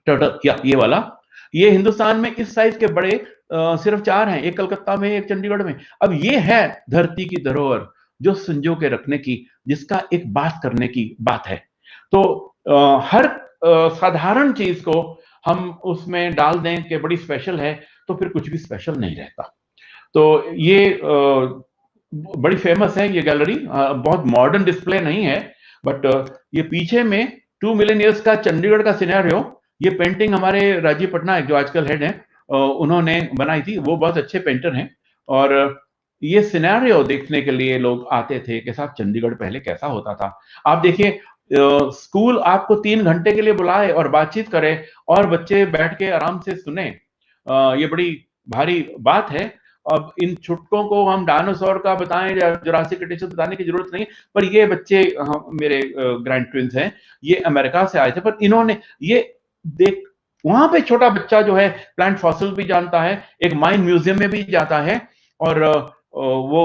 टर्टल, ये वाला, ये हिंदुस्तान में इस साइज के बड़े सिर्फ 4 हैं, एक कलकत्ता में, एक चंडीगढ़ में। अब ये है धरती की धरोहर जो संजो के रखने की, जिसका एक बात करने की बात है। तो हर साधारण चीज को हम उसमें डाल दें कि बड़ी स्पेशल है, तो फिर कुछ भी स्पेशल नहीं रहता। तो ये बड़ी फेमस है ये गैलरी, बहुत मॉडर्न डिस्प्ले नहीं है, बट ये पीछे में 2 मिलियन ईयर्स का चंडीगढ़ का सिनेरियो, ये पेंटिंग हमारे राजीव पटनायक जो आजकल हेड हैं उन्होंने बनाई थी। वो बहुत अच्छे पेंटर हैं, और ये सिनेरियो देखने के लिए लोग आते थे कि साहब चंडीगढ़ पहले कैसा होता था। आप देखिए, स्कूल आपको 3 घंटे के लिए बुलाए और बातचीत करे और बच्चे बैठ के आराम से सुने, ये बड़ी भारी बात है। अब इन छुटकों को हम डायनासोर का बताएं या जुरासिक क्रिटेशियस बताने की जरूरत नहीं, पर ये बच्चे मेरे ग्रैंड ट्विंस हैं, ये अमेरिका से आए थे, पर इन्होंने ये देख, वहां पे छोटा बच्चा जो है प्लांट फॉसिल भी जानता है, एक माइन म्यूजियम में भी जाता है, और वो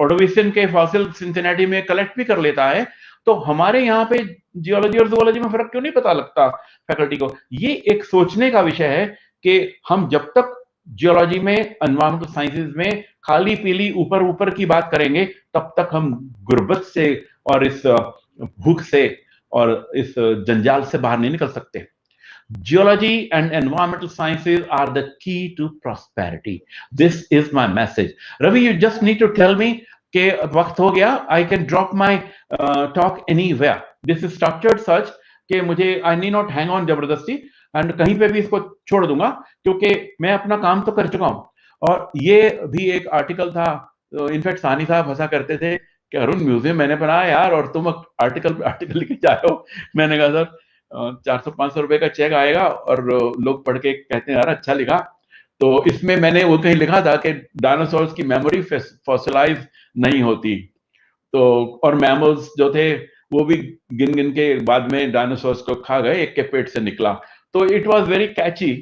ऑर्डोविशियन के फॉसिल सिंसिनेटी में कलेक्ट भी कर लेता है। तो हमारे यहाँ पे जियोलॉजी और जूलॉजी में फर्क क्यों नहीं पता लगता फैकल्टी को? ये एक सोचने का विषय है कि हम जब तक जियोलॉजी में, एनवायरमेंटल साइंसेज में खाली पीली ऊपर ऊपर की बात करेंगे, तब तक हम गुर्बत से और इस भूख से और इस जंजाल से बाहर नहीं निकल सकते। Geology and environmental sciences are the key to prosperity. This is my message. Ravi, you just need to tell me कि वक्त हो गया, I can drop my talk anywhere. This is structured such कि मुझे I need not hang on जबरदस्ती, and कहीं पे भी इसको छोड़ दूंगा, क्योंकि मैं अपना काम तो कर चुका हूं। और ये भी एक आर्टिकल था, इनफैक्ट सानी साहब हंसा करते थे कि अरुण म्यूजियम मैंने बनाया यार, और तुम आर्टिकल लिखे जा रहे हो। मैंने कहा सर 400-500 रुपए का चेक आएगा और लोग पढ़ के कहते हैं यार अच्छा लिखा। तो इसमें मैंने वो कहीं लिखा था कि डायनासोर्स की मेमोरी फॉसिलाइज नहीं होती, तो और मैमल्स जो थे वो भी गिन गिन के बाद में डायनासोर्स को खा गए, एक के पेट से निकला। तो इट वाज वेरी कैची,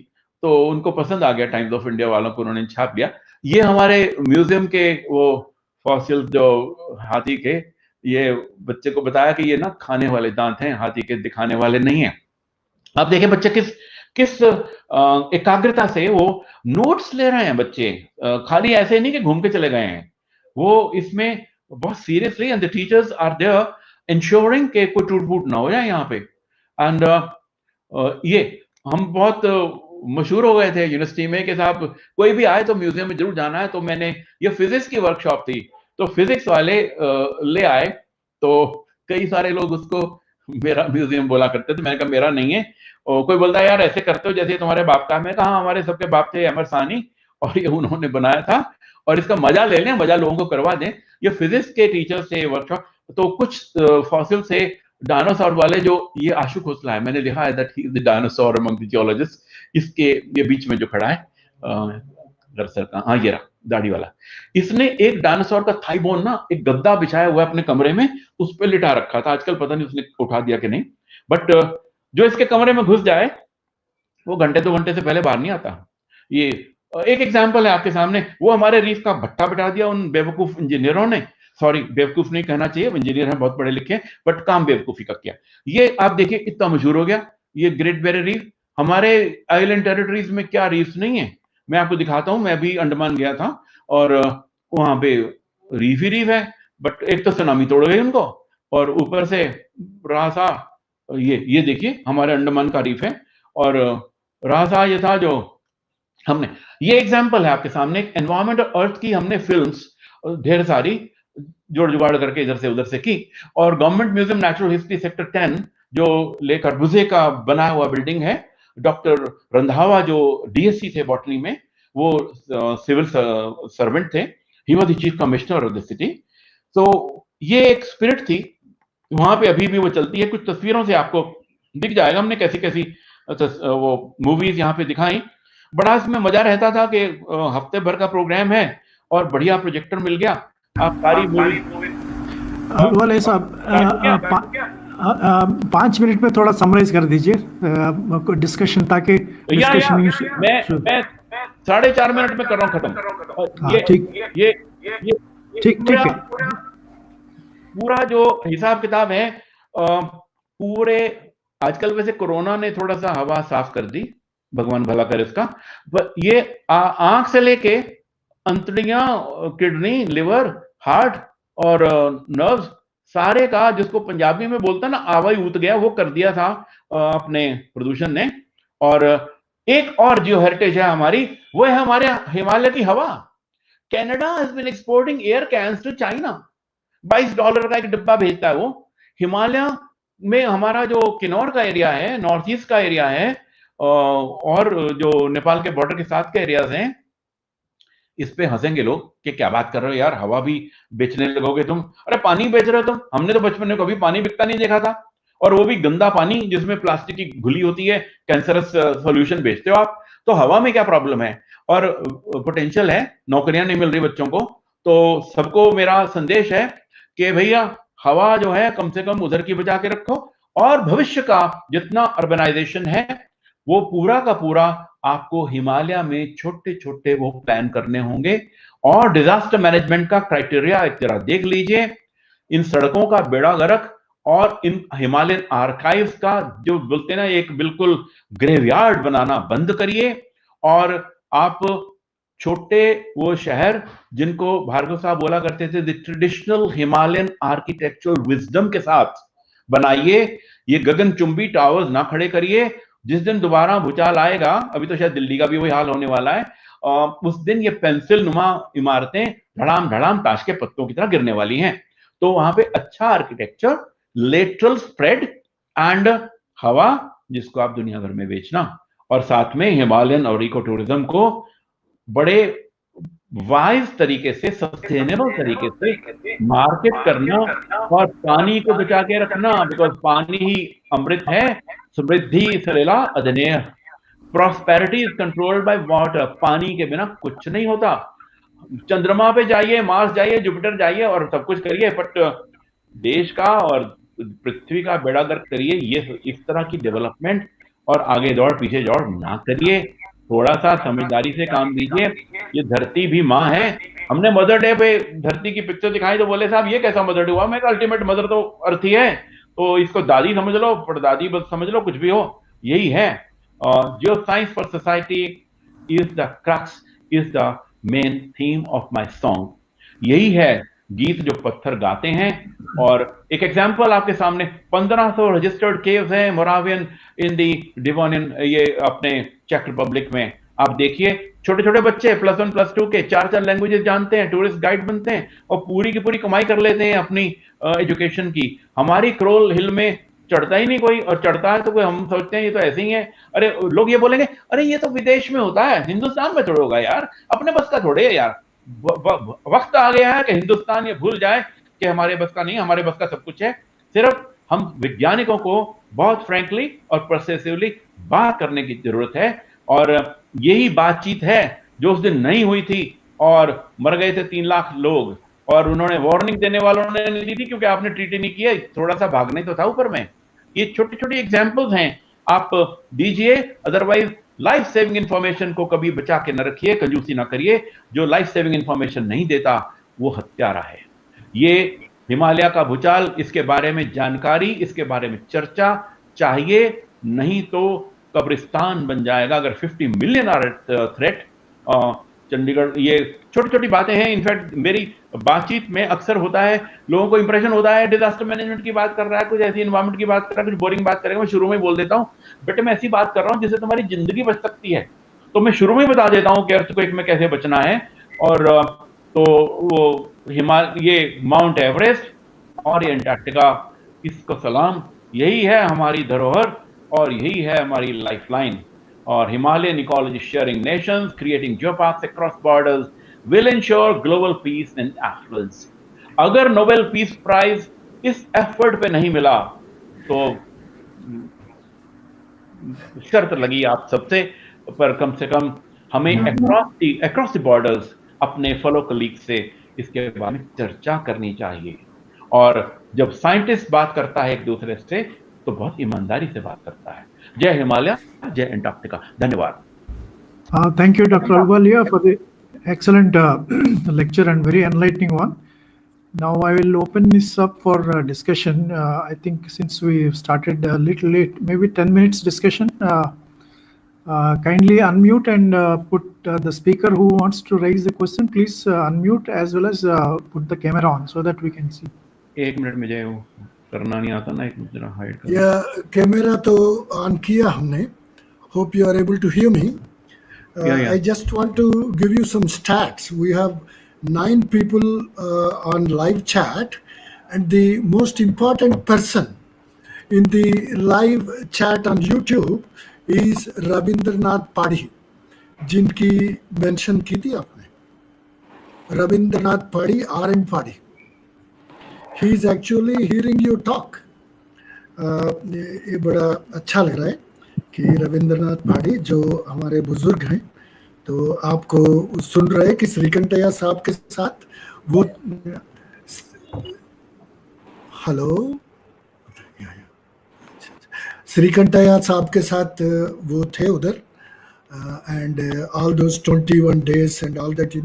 तो उनको पसंद आ गया, टाइम्स ऑफ इंडिया वालों को, उन्होंने छाप दिया। ये हमारे म्यूजियम के वो फॉसिल जो हाथी के, ये बच्चे को बताया कि ये ना खाने वाले दांत हैं हाथी के, दिखाने वाले नहीं है। अब देखिए बच्चे किस एकाग्रता से वो नोट्स ले रहे हैं बच्चे, खाली ऐसे नहीं कि घूम के चले गए हैं, वो इसमें बहुत seriously, and the teachers are there ensuring के कोई टूट फूट ना हो जाए यहाँ पे। एंड ये हम बहुत मशहूर हो गए थे यूनिवर्सिटी में कि साहब कोई भी आए तो म्यूजियम में जरूर जाना है। तो मैंने, ये फिजिक्स की वर्कशॉप थी, तो फिजिक्स वाले ले आए, तो कई सारे लोग उसको मेरा म्यूजियम बोला करते थे। मैंने कहा मेरा नहीं है। और कोई बोलता है यार ऐसे करते हो जैसे तुम्हारे बाप का। मैं कहा हमारे सबके बाप थे अमर सानी, और ये उन्होंने बनाया था, और इसका मजा ले लें, मजा लोगों को करवा दें। ये फिजिक्स के टीचर से वर्कशॉप, तो कुछ फॉसिल से डायनासोर वाले, जो ये आशु खोसला है, मैंने लिखा है that he is the dinosaur among the geologist. इसके ये बीच में जो खड़ा है दरअसल का, हाँ ये रहा दाढ़ी वाला, इसने एक डायनासोर का थाई बोन ना, एक गद्दा बिछाया हुआ है अपने कमरे में, उस पर लिटा रखा था। आजकल पता नहीं उसने उठा दिया कि नहीं, बट जो इसके कमरे में घुस जाए वो घंटे 2 घंटे से पहले बाहर नहीं आता। ये एक एग्जाम्पल है आपके सामने। वो हमारे रीफ का भट्टा बिठा दिया उन बेवकूफ इंजीनियरों ने, सॉरी बेवकूफ नहीं कहना चाहिए, इंजीनियर हैं बहुत पढ़े लिखे, बट काम बेवकूफी का किया। ये आप देखिए इतना मशहूर हो गया ये ग्रेट बैरियर रीफ। हमारे आइलैंड टेरिटरीज में क्या रीफ नहीं है, मैं आपको दिखाता हूं। मैं भी अंडमान गया था और वहां पे रीफ ही रीफ है, बट एक तो सुनामी तोड़ गई उनको, और ऊपर से रासा, ये देखिए हमारे अंडमान का रीफ है, और रासा ये था जो हमने, ये एग्जाम्पल है आपके सामने एनवायरमेंट और अर्थ की। हमने फिल्म्स ढेर सारी जोड़ जुगाड़ करके इधर से उधर से की। और government museum natural history sector 10 जो ले खरबूजे का बना हुआ बिल्डिंग है, डॉक्टर रंधावा जो डीएससी थे बॉटनी में, वो सिविल सर्वेंट थे, he was the chief commissioner of the city. तो ये एक स्पिरिट थी वहां पे, अभी भी वो चलती है। कुछ तस्वीरों से आपको दिख जाएगा हमने कैसी कैसी वो मूवीज यहाँ पे दिखाई। बड़ा इसमें मजा रहता था कि हफ्ते भर का प्रोग्राम है और बढ़िया प्रोजेक्टर मिल गया, आप सारी मूवी वाले साहब 5 मिनट में थोड़ा समराइज कर दीजिए डिस्कशन, ताकि डिस्कशन मैं 4.5 मिनट में कर रहा हूँ खत्म। ठीक है। पूरा जो हिसाब किताब है पूरे, आजकल वैसे कोरोना ने थोड़ा सा हवा साफ कर दी, भगवान भला करे इसका। ये आंख से लेके अंतड़ियां, किडनी, लिवर, हार्ट और नर्व्स, सारे का, जिसको पंजाबी में बोलता ना आवाई उत गया, वो कर दिया था अपने प्रदूषण ने। और एक और जो हेरिटेज है हमारी, वो है हमारे हिमालय की हवा। Canada has been exporting air cans to China. $22 का एक डिब्बा भेजता है वो। हिमालय में हमारा जो किन्नौर का एरिया है, नॉर्थ ईस्ट का एरिया है, और जो नेपाल के बॉर्डर के साथ के एरियाज हैं, इस पे हंसेंगे लोग कि क्या बात कर रहे हो यार, हवा भी बेचने लगोगे तुम। अरे पानी बेच रहे हो तुम, हमने तो बचपन में कभी पानी बिकता नहीं देखा था, और वो भी गंदा पानी जिसमें प्लास्टिक की घुली होती है, कैंसरस सॉल्यूशन बेचते हो आप। तो हवा में क्या प्रॉब्लम है? और पोटेंशियल है, नौकरियां नहीं मिल रही बच्चों को। तो सबको मेरा संदेश है कि भैया हवा जो है कम से कम उधर की बचा के रखो, और भविष्य का जितना अर्बनाइजेशन है वो पूरा का पूरा आपको हिमालय में छोटे छोटे वो प्लान करने होंगे। और डिजास्टर मैनेजमेंट का क्राइटेरिया एक तरह देख लीजिए, इन सड़कों का बेड़ा गर्क और इन हिमालयन आर्काइव्स का जो बोलते हैं ना एक बिल्कुल ग्रेवयार्ड बनाना बंद करिए। और आप छोटे वो शहर जिनको भार्गव साहब बोला करते थे the traditional Himalayan architectural wisdom के साथ बनाइए। ये गगनचुंबी टावर्स ना खड़े करिए। जिस दिन दोबारा भूचाल आएगा, अभी तो शायद दिल्ली का भी वही हाल होने वाला है, उस दिन ये पेंसिल नुमा इमारतें धड़ाम धड़ाम ताश के पत्तों की तरह गिरने वाली हैं। तो वहां पे अच्छा आर्किटेक्चर, लेटरल स्प्रेड एंड हवा जिसको आप दुनिया भर में बेचना, और साथ में हिमालयन और इको टूरिज्म को बड़े वाइज तरीके से, सस्टेनेबल तरीके से मार्केट करना और पानी को बचा के रखना, बिकॉज पानी ही अमृत है। समृद्धि सरेला अदनेय, prosperity is controlled by water. पानी के बिना कुछ नहीं होता। चंद्रमा पे जाइए, मार्स जाइए, जुपिटर जाइए और सब कुछ करिए, बट देश का और पृथ्वी का बेड़ा गर्क करिए। ये इस तरह की डेवलपमेंट और आगे दौड़ पीछे दौड़ ना करिए। थोड़ा सा समझदारी से काम लीजिए। ये धरती भी माँ है। हमने मदर डे पे धरती की पिक्चर दिखाई तो बोले साहब ये कैसा मदर डे हुआ? मैं अल्टीमेट मदर तो अर्थ ही है, तो इसको दादी समझ लो, परदादी बस समझ लो, कुछ भी हो, यही है। जो science for society is the crux, is the main theme of my song. यही है गीत जो पत्थर गाते हैं। और एक एग्जांपल आपके सामने, 1500 रजिस्टर्ड केव्स हैं मोरावियन इन दी डिवोनियन, ये अपने चेक रिपब्लिक में। आप देखिए छोटे छोटे बच्चे +1 +2 के 4 लैंग्वेजेस जानते हैं, टूरिस्ट गाइड बनते हैं और पूरी की पूरी कमाई कर लेते हैं अपनी एजुकेशन की। हमारी क्रोल हिल में चढ़ता ही नहीं कोई, और चढ़ता है तो कोई हम सोचते हैं ये तो ऐसे ही है। अरे लोग ये बोलेंगे अरे ये तो विदेश में होता है, हिंदुस्तान में थोड़ा होगा यार, अपने बस का थोड़े है यार। वक्त आ गया है कि हिंदुस्तान ये भूल जाए कि हमारे बस का नहीं, हमारे बस का सब कुछ है। सिर्फ हम वैज्ञानिकों को बहुत फ्रैंकली और परसेसिवली बात करने की जरूरत है। और यही बातचीत है जो उस दिन नहीं हुई थी और मर गए थे 3 लाख लोग, और उन्होंने वार्निंग देने वालों ने नहीं दी थी क्योंकि आपने ट्रीटी नहीं किया, थोड़ा सा भागने तो था ऊपर में। ये छोटी छोटी एग्जाम्पल्स हैं, आप दीजिए। अदरवाइज लाइफ सेविंग इंफॉर्मेशन को कभी बचा के न रखिए, कंजूसी ना करिए। जो लाइफ सेविंग इंफॉर्मेशन नहीं देता वो हत्यारा है। ये हिमालय का भूचाल, इसके बारे में जानकारी, इसके बारे में चर्चा चाहिए, नहीं तो कब्रिस्तान बन जाएगा। अगर 50 मिलियन आर थ्रेट, चंडीगढ़, ये छोटी छोटी बातें हैं। इनफैक्ट मेरी बातचीत में अक्सर होता है, लोगों को इंप्रेशन होता है डिजास्टर मैनेजमेंट की बात कर रहा है, कुछ ऐसी एनवायरमेंट की बात कर रहा है, कुछ बोरिंग बात करेगा। मैं शुरू में बोल देता हूँ बेटे मैं ऐसी बात कर रहा हूँ जिससे तुम्हारी जिंदगी बच सकती है। तो मैं शुरू में बता देता हूँ कि अर्थक्वेक में कैसे बचना है। और तो वो ये माउंट एवरेस्ट और ये अंटार्कटिका, इसको सलाम। यही है हमारी धरोहर और यही है हमारी लाइफलाइन। और Himalayan ecology sharing nations creating geopaths across borders will ensure global peace and affluence। अगर नोबेल पीस प्राइज इस एफर्ट पे नहीं मिला तो शर्त लगी आप सबसे, पर कम से कम हमें अक्रॉस द बॉर्डर्स अपने फेलो कलीग से इसके बारे में चर्चा करनी चाहिए। और जब साइंटिस्ट बात करता है एक दूसरे से तो बहुत ईमानदारी से बात करता है। जय हिमालय, जय अंटार्कटिका। धन्यवाद। Thank you, Dr. Ahluwalia, for the excellent lecture and very enlightening one. Now I will open this up for discussion. I think since we started a little late, maybe 10 minutes discussion. Kindly unmute and put the speaker who wants to raise the question. Please unmute as well as put the camera on so that we can see. एक minute मुझे वो करना नहीं आता ना, एक minute जरा hide कर. या कैमरा तो ऑन किया हमने. Hope you are able to hear me. Yeah. I just want to give you some stats. We have 9 people on live chat, and the most important person in the live chat on YouTube is Rabindranath Padhi, जिनकी mention की थी आपने. Rabindranath Padhi, R.N. Padhi. He is actually hearing you talk. ये बड़ा अच्छा लग रहा है कि रविंद्रनाथ पाड़ी जो हमारे बुजुर्ग हैं तो आपको सुन रहे हैं कि श्रीकंठैया साहब के साथ वो. हेलो, श्रीकंठैया साहब के साथ वो थे उधर. And all those 21 days and all that,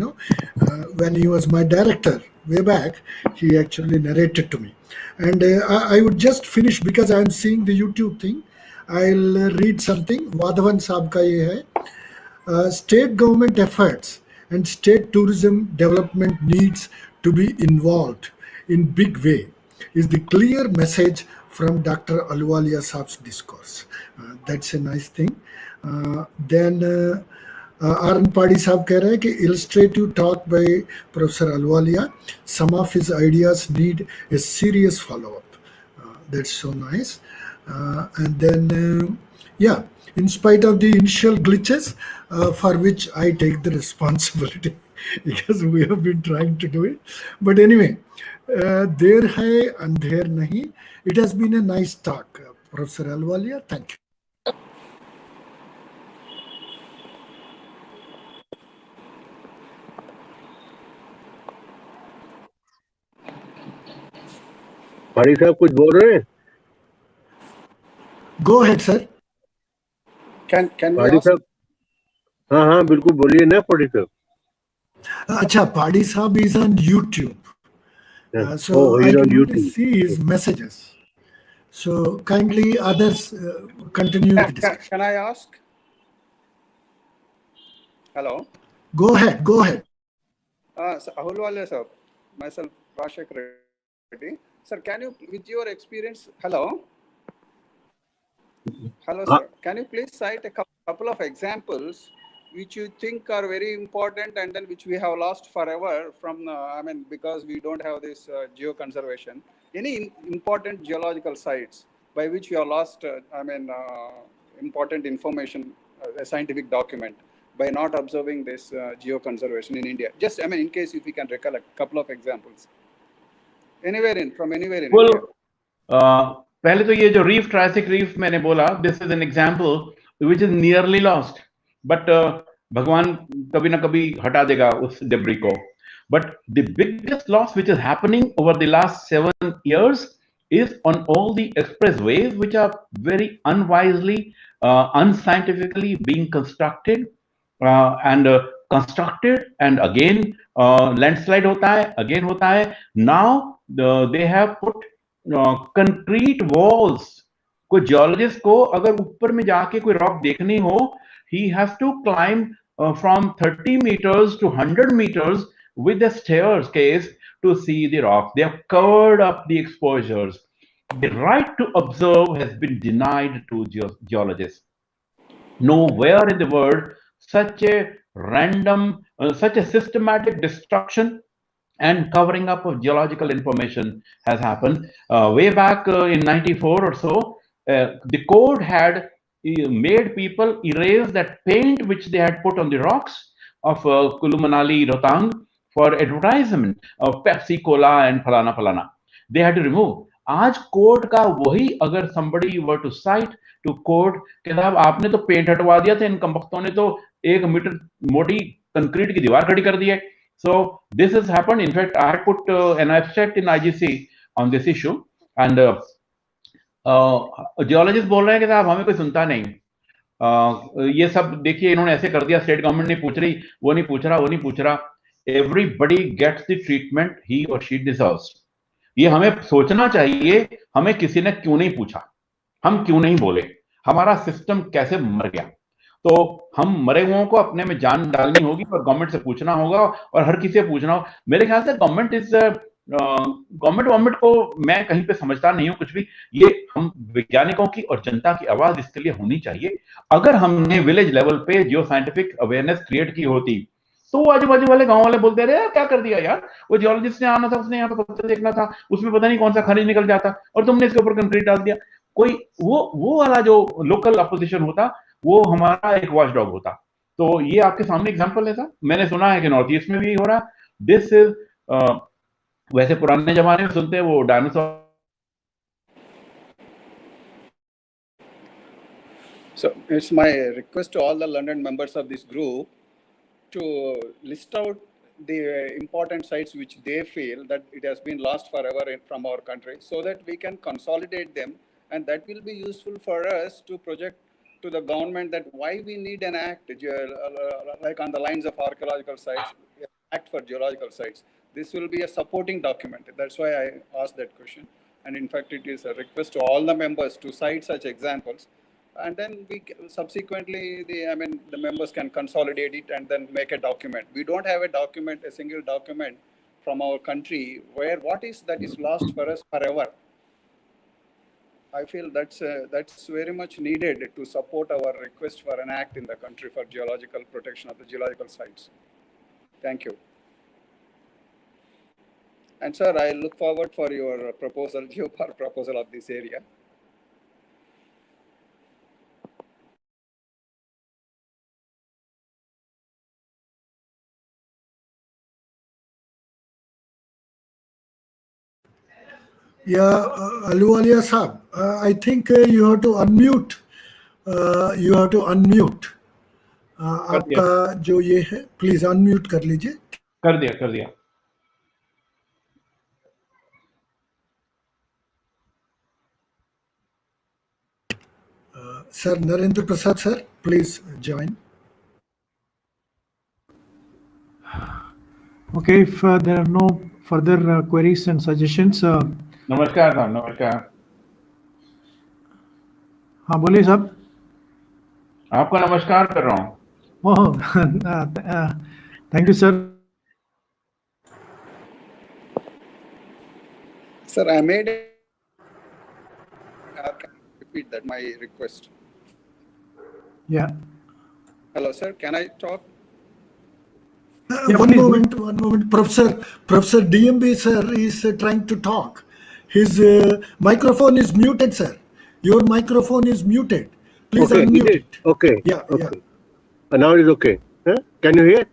when he was my director way back, he actually narrated to me. And I would just finish because I am seeing the YouTube thing. I'll read something. Vadhavan Saab ka ye hai. State government efforts and state tourism development needs to be involved in big way is the clear message from Dr. Ahluwalia Saab's discourse. That's a nice thing. Then R.N. Padhi Saab कह रहे हैं कि illustrative talk by Professor Ahluwalia, some of his ideas need a serious follow-up. That's so nice. And then, in spite of the initial glitches, for which I take the responsibility because we have been trying to do it. But anyway, there hai andher nahi. It has been a nice talk, Professor Ahluwalia. Thank you. पाड़ी साहब कुछ बोल रहे हैं? Go ahead, sir. Can we पाड़ी ask? साहब, हाँ बिल्कुल बोलिए ना पाड़ी साहब. अच्छा, Padhi Saab is on YouTube. So he's I on can only YouTube. see his messages. So kindly others continue the discussion. Can I ask? Hello. Go ahead. So Ahluwalia sir, myself Rashek Reddy. Sir, can you, with your experience, hello, sir, can you please cite a couple of examples which you think are very important and then which we have lost forever from, because we don't have this geoconservation. Any important geological sites by which you have lost, important information, a scientific document, by not observing this geoconservation in India? Just, in case if we can recollect a couple of examples. From anywhere in India. पहले तो ये जो reef, Triassic reef मैंने बोला, this is an example which is nearly lost, but भगवान कभी ना कभी हटा देगा उस डेब्री को. But the biggest loss which is happening over the last 7 years is on all the expressways which are very unwisely, unscientifically being constructed and again landslide hota hai, again hota hai. Now they have put concrete walls. कोई geologist को अगर ऊपर में जाके कोई rock देखनी हो, he has to climb from 30 meters to 100 meters with the staircase to see the rock. They have covered up the exposures. The right to observe has been denied to geologists. Nowhere in the world such a random, such a systematic destruction and covering up of geological information has happened. Way back in 94 or so, the code had made people erase that paint which they had put on the rocks of Kulu Manali Rohtang for advertisement of Pepsi Cola and falana falana. They had to remove. आज code का वही, अगर somebody were to cite to code कि साहब आपने तो paint हटवा दिया था, इन कंपक्तों ने तो 1 मीटर मोटी कंक्रीट की दीवार खड़ी कर दी है. So this has happened. In fact, I had put an abstract in IGC on this issue, and geologists बोल रहे हैं कि साहब हमें कोई सुनता नहीं. ये सब देखिए इन्होंने ऐसे कर दिया, स्टेट गवर्नमेंट नहीं पूछ रही, वो नहीं पूछ रहा, वो नहीं पूछ रहा. Everybody gets the treatment he or she deserves. ये हमें सोचना चाहिए, हमें किसी ने क्यों नहीं पूछा, हम क्यों नहीं बोले, हमारा सिस्टम कैसे मर गया. तो हम मरे हुओं को अपने में जान डालनी होगी और गवर्नमेंट से पूछना होगा और हर किसी से पूछना होगा। मेरे ख्याल से गवर्नमेंट को मैं कहीं पे समझता नहीं हूँ कुछ भी। ये हम वैज्ञानिकों की और जनता की आवाज इसके लिए होनी चाहिए। अगर हमने विलेज लेवल पे जियो साइंटिफिक अवेयरनेस क्रिएट की होती तो आजू बाजू वाले गांव वाले बोलते रहे यार क्या कर दिया यार, वो जियोलॉजिस्ट ने आना था, उसने यहाँ पे पत्थर देखना था, उसमें पता नहीं कौन सा खनिज निकल जाता और तुमने इसके ऊपर कंक्रीट डाल दिया। कोई वो वाला जो लोकल अपोजिशन होता वो हमारा एक वॉच डॉग होता। तो ये आपके सामने एग्जांपल है सर। मैंने सुना है कि नॉर्थ ईस्ट में भी हो रहा। दिस इज वैसे पुराने जमाने में सुनते हैं वो dinosaur. So it's my request to all the London members of this group to list out the important sites which they feel that it has been lost forever from our country, so that we can consolidate them, and that will be useful for us to project to the government that why we need an act, like on the lines of archaeological sites, act for geological sites. This will be a supporting document. That's why I asked that question. And in fact, it is a request to all the members to cite such examples. And then subsequently, the members can consolidate it and then make a document. We don't have a document, a single document from our country where what is that is lost for us forever. I feel that's very much needed to support our request for an act in the country for geological protection of the geological sites. Thank you. And sir, I look forward for your proposal, GeoPark proposal of this area. Yeah, Ahluwalia Saab, I think you have to unmute. You have to unmute. आपका जो ये है please unmute कर लीजिए। कर दिया। Sir Narendra Prasad sir, please join. Okay, if there are no further queries and suggestions, नमस्कार साहब, नमस्कार। हाँ बोलिए साहब। आपका नमस्कार कर रहा हूँ। ओह, thank you sir. Sir, I made can I repeat that my request? Yeah. Hello, sir. Can I talk? One moment. Professor DMB sir is trying to talk. His microphone is muted, sir. Your microphone is muted. Please Okay, unmute it. Okay. Yeah. Now it is okay. Huh? Can you hear?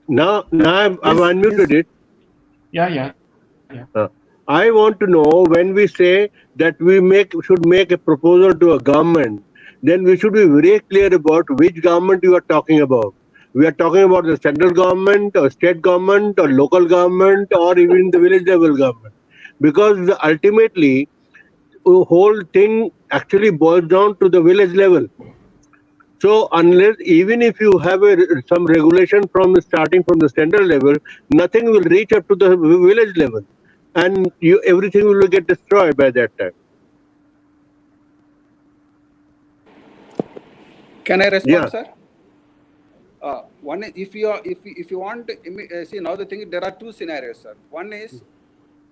Now I've unmuted it. Yeah. I want to know, when we say that we should make a proposal to a government, then we should be very clear about which government you are talking about. We are talking about the central government or state government or local government or even the village level government. Because ultimately, the whole thing actually boils down to the village level. So unless, even if you have some regulation starting from the central level, nothing will reach up to the village level, and everything will get destroyed by that time. Can I respond, Yeah. sir? One, if you want to see, now the thing, there are two scenarios, sir. One is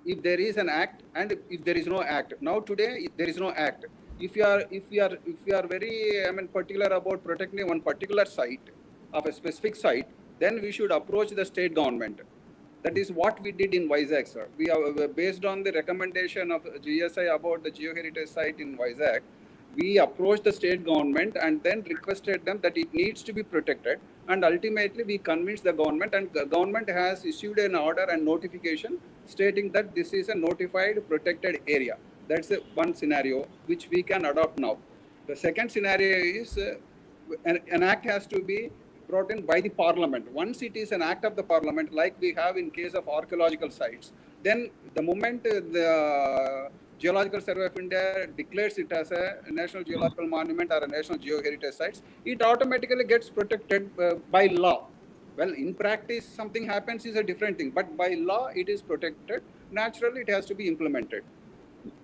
if there is an act and if there is no act. Now today there is no act. If you are very particular about protecting one particular site of a specific site, then we should approach the state government. That is what we did in Vizag, sir. We are based on the recommendation of GSI about the geoheritage site in Vizag. We approached the state government and then requested them that it needs to be protected. And ultimately, we convinced the government, and the government has issued an order and notification stating that this is a notified protected area. That's one scenario which we can adopt now. The second scenario is an act has to be brought in by the parliament. Once it is an act of the parliament, like we have in case of archaeological sites, then the moment the Geological Survey of India declares it as a national geological monument or a national geoheritage sites, it automatically gets protected by law. Well, in practice, something happens is a different thing, but by law, it is protected. Naturally, it has to be implemented.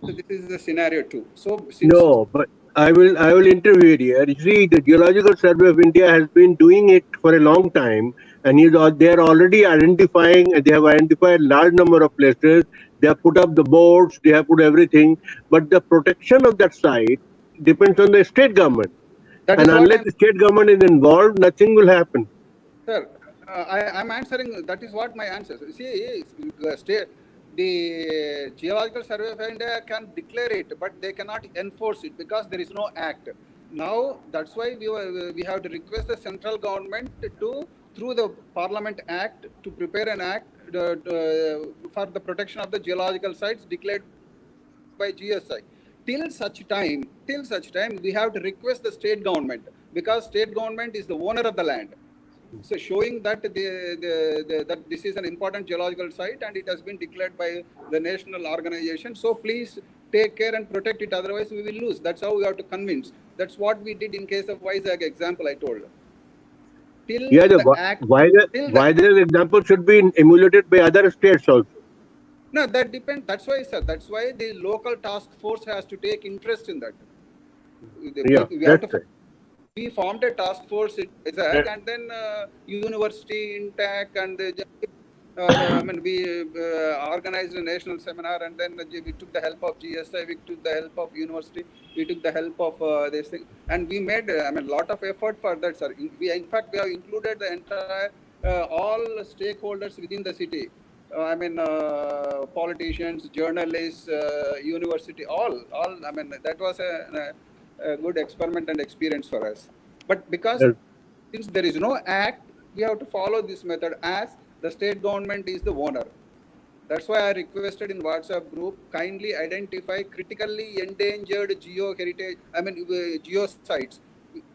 So this is the scenario 2. So No, but I will interview here. You see, the Geological Survey of India has been doing it for a long time, and they are already identifying. They have identified large number of places. They have put up the boards. They have put everything. But the protection of that site depends on the state government. That And is what unless the state government is involved, nothing will happen. Sir, I'm answering, that is what my answer. See, the Geological Survey of India can declare it, but they cannot enforce it because there is no act. Now, that's why we have to request the central government to, through the Parliament Act, to prepare an act for the protection of the geological sites declared by GSI. Till such time, we have to request the state government, because state government is the owner of the land. So showing that that this is an important geological site and it has been declared by the national organization. So please take care and protect it, otherwise we will lose. That's how we have to convince. That's what we did in case of Vizag example I told. Till Yeah, the act, why the example should be emulated by other states also. no, that depends. That's why, sir. That's why the local task force has to take interest in that. Yeah, that's right. We formed a task force at Vizag, and then university, INTAC, and I mean, we organized a national seminar, and then we took the help of GSI, we took the help of university, we took the help of this thing, and we made I mean, lot of effort for that, sir. In fact, we have included the entire all stakeholders within the city. I mean, politicians, journalists, university, all. I mean, that was a good experiment and experience for us. But because since there is no act, we have to follow this method as the state government is the owner. That's why I requested in WhatsApp group, kindly identify critically endangered geo-heritage, I mean, geo-sites.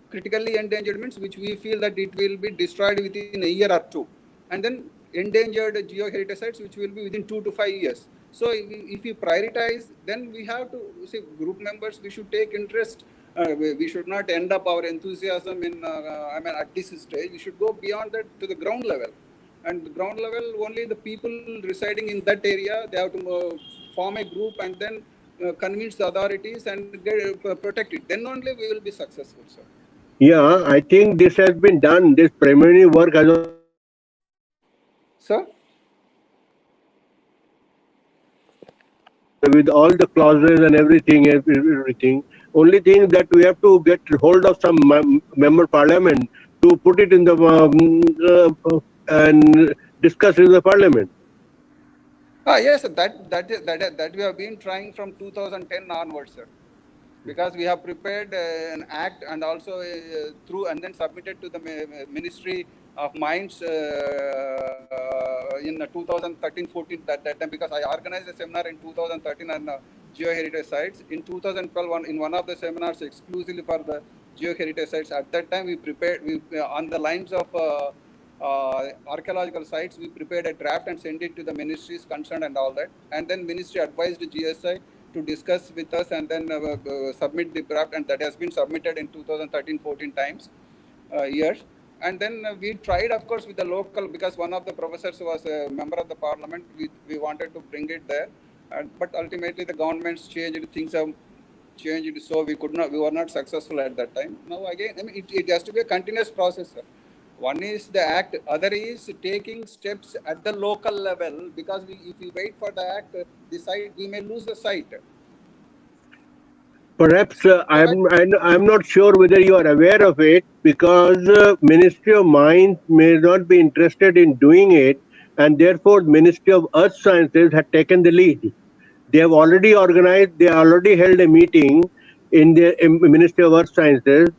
Critically endangered means which we feel that it will be destroyed within a year or two. And then endangered geo-heritage sites which will be within 2 to 5 years. So if we prioritize, then we have to say group members, we should take interest. We should not end up our enthusiasm in, I mean, at this stage, we should go beyond that to the ground level. And the ground level, only the people residing in that area, they have to form a group and then convince the authorities and protect it. Then only we will be successful, sir. Yeah, I think this has been done. This preliminary work has. Sir? With all the clauses and everything. Only thing that we have to get hold of some member parliament to put it in the and discuss in the parliament. Yes, that we have been trying from 2010 onwards, sir. Because we have prepared an act and also through and then submitted to the Ministry of Mines in 2013-14 that time, because I organized a seminar in 2013 on geo-heritage sites. In 2012, in one of the seminars exclusively for the geo-heritage sites, at that time we prepared, on the lines of archaeological sites, we prepared a draft and sent it to the ministries concerned and all that. And then ministry advised GSI to discuss with us and then submit the draft, and that has been submitted in 2013-14 times years. And then we tried, of course, with the local, because one of the professors was a member of the parliament. We wanted to bring it there, but ultimately the governments changed, things have changed, so we were not successful at that time. Now again, I mean, it has to be a continuous process, sir. One is the act, other is taking steps at the local level, because if we wait for the act, the site, we may lose the site. Perhaps I'm not sure whether you are aware of it, because Ministry of Mines may not be interested in doing it, and therefore Ministry of Earth Sciences had taken the lead. They have already organized, they already held a meeting in the Ministry of Earth Sciences,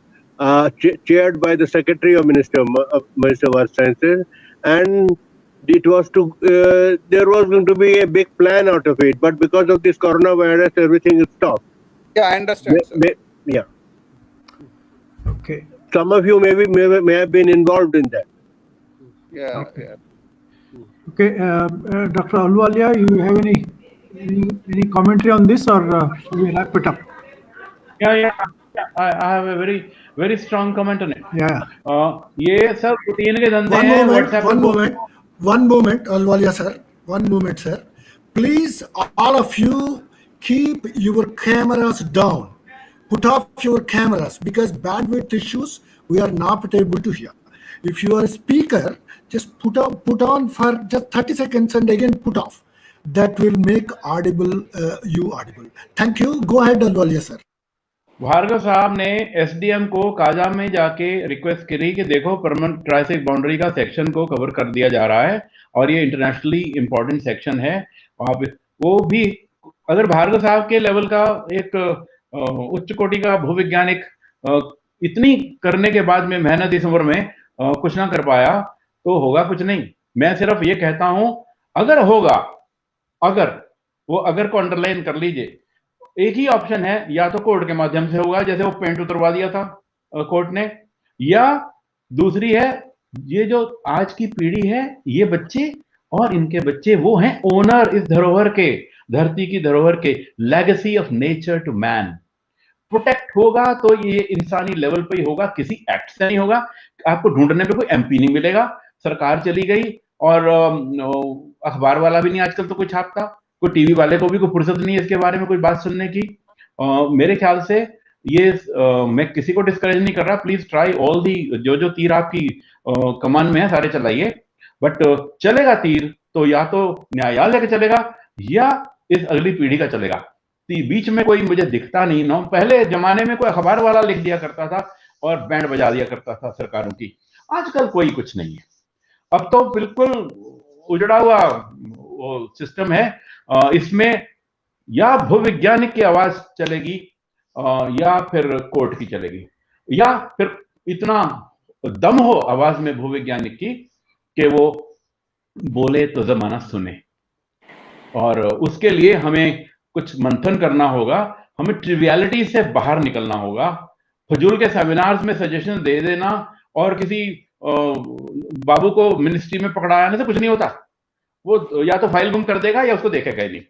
chaired by the Secretary of Ministry of Earth Sciences, and it was there was going to be a big plan out of it, but because of this coronavirus, everything is stopped. Yeah, I understand, sir. Yeah. Okay. Some of you may have been involved in that. Yeah. Okay. Yeah. Okay, Dr. Ahluwalia, you have any commentary on this, or should we wrap it up? Yeah. I have a very strong comment on it. Yeah. ये सब routine के धंधे हैं WhatsApp One moment, Ahluwalia sir. 1 moment, sir. Please, all of you, keep your cameras down. put off your cameras because bandwidth issues, we are not able to hear. If you are a speaker, just put on for just 30 seconds and again put off. That will make you audible. Thank you. Go ahead, Ahluwalia sir. Bhargava साहब ने SDM को काजा में जाके request करी कि देखो permanent Triassic boundary का section को कवर कर दिया जा रहा है और ये इंटरनेशनली इंपॉर्टेंट सेक्शन है। आप वो भी अगर भार्गव साहब के लेवल का एक उच्च कोटि का भूविज्ञानिक इतनी करने के बाद में मेहनत इस उम्र में कुछ ना कर पाया तो होगा कुछ नहीं। मैं सिर्फ ये कहता हूं अगर होगा, अगर को अंडरलाइन कर लीजिए, एक ही ऑप्शन है, या तो कोर्ट के माध्यम से होगा जैसे वो पेंट उतरवा दिया था कोर्ट ने, या दूसरी है ये जो आज की पीढ़ी है, ये बच्चे और इनके बच्चे वो हैं ओनर इस धरोहर के, धरती की धरोहर के, legacy of nature to man. Protect होगा तो ये इंसानी लेवल पे ही होगा, किसी एक्ट से नहीं होगा। आपको ढूंढने पे कोई एमपी नहीं मिलेगा, सरकार चली गई और अखबार वाला भी नहीं आजकल तो कोई छापता, कोई टीवी वाले को भी कोई फुर्सत नहीं है इसके बारे में कोई बात सुनने की। मेरे ख्याल से ये मैं किसी को डिस्करेज नहीं कर रहा, प्लीज ट्राई ऑल दी, जो तीर आपकी कमान में है सारे चलाइए, बट चलेगा तीर तो या तो न्यायालय का चलेगा या इस अगली पीढ़ी का चलेगा। बीच में कोई मुझे दिखता नहीं ना। पहले जमाने में कोई अखबार वाला लिख दिया करता था और बैंड बजा दिया करता था सरकारों की, आजकल कोई कुछ नहीं है। अब तो बिल्कुल उजड़ा हुआ सिस्टम है। इसमें या भूविज्ञानिक की आवाज चलेगी या फिर कोर्ट की चलेगी, या फिर इतना दम हो आवाज में भूविज्ञानिक की कि वो बोले तो जमाना सुने। और उसके लिए हमें कुछ मंथन करना होगा, हमें ट्रिवियलिटी से बाहर निकलना होगा। फजूल के सेमिनार्स में सजेशन दे देना और किसी बाबू को मिनिस्ट्री में पकड़ाने से कुछ नहीं होता, वो या तो फाइल गुम कर देगा या उसको देखेगा ही नहीं।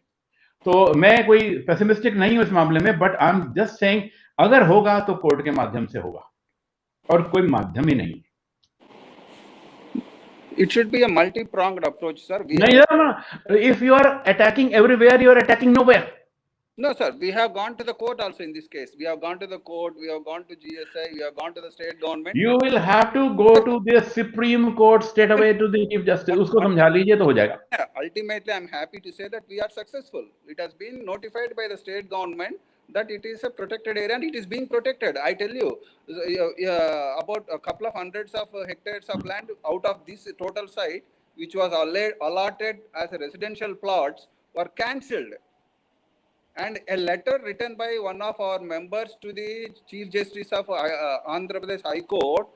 तो मैं कोई पेसिमिस्टिक नहीं हूं इस मामले में, but I am just saying अगर होगा तो कोर्ट के माध्यम से होगा और कोई माध्यम ही नहीं। It should be a multi-pronged approach, sir. No. If you are attacking everywhere, you are attacking nowhere. No, sir. We have gone to the court also in this case. We have gone to the court. We have gone to GSI. We have gone to the state government. You will have to go to the Supreme Court straight away to the Chief Justice. उसको समझा लीजिए तो हो जाएगा. Ultimately, I'm happy to say that we are successful. It has been notified by the state government that it is a protected area and it is being protected. I tell you, about a couple of hundreds of hectares of land out of this total site, which was allotted as a residential plots, were cancelled. And a letter written by one of our members to the Chief Justice of Andhra Pradesh High Court,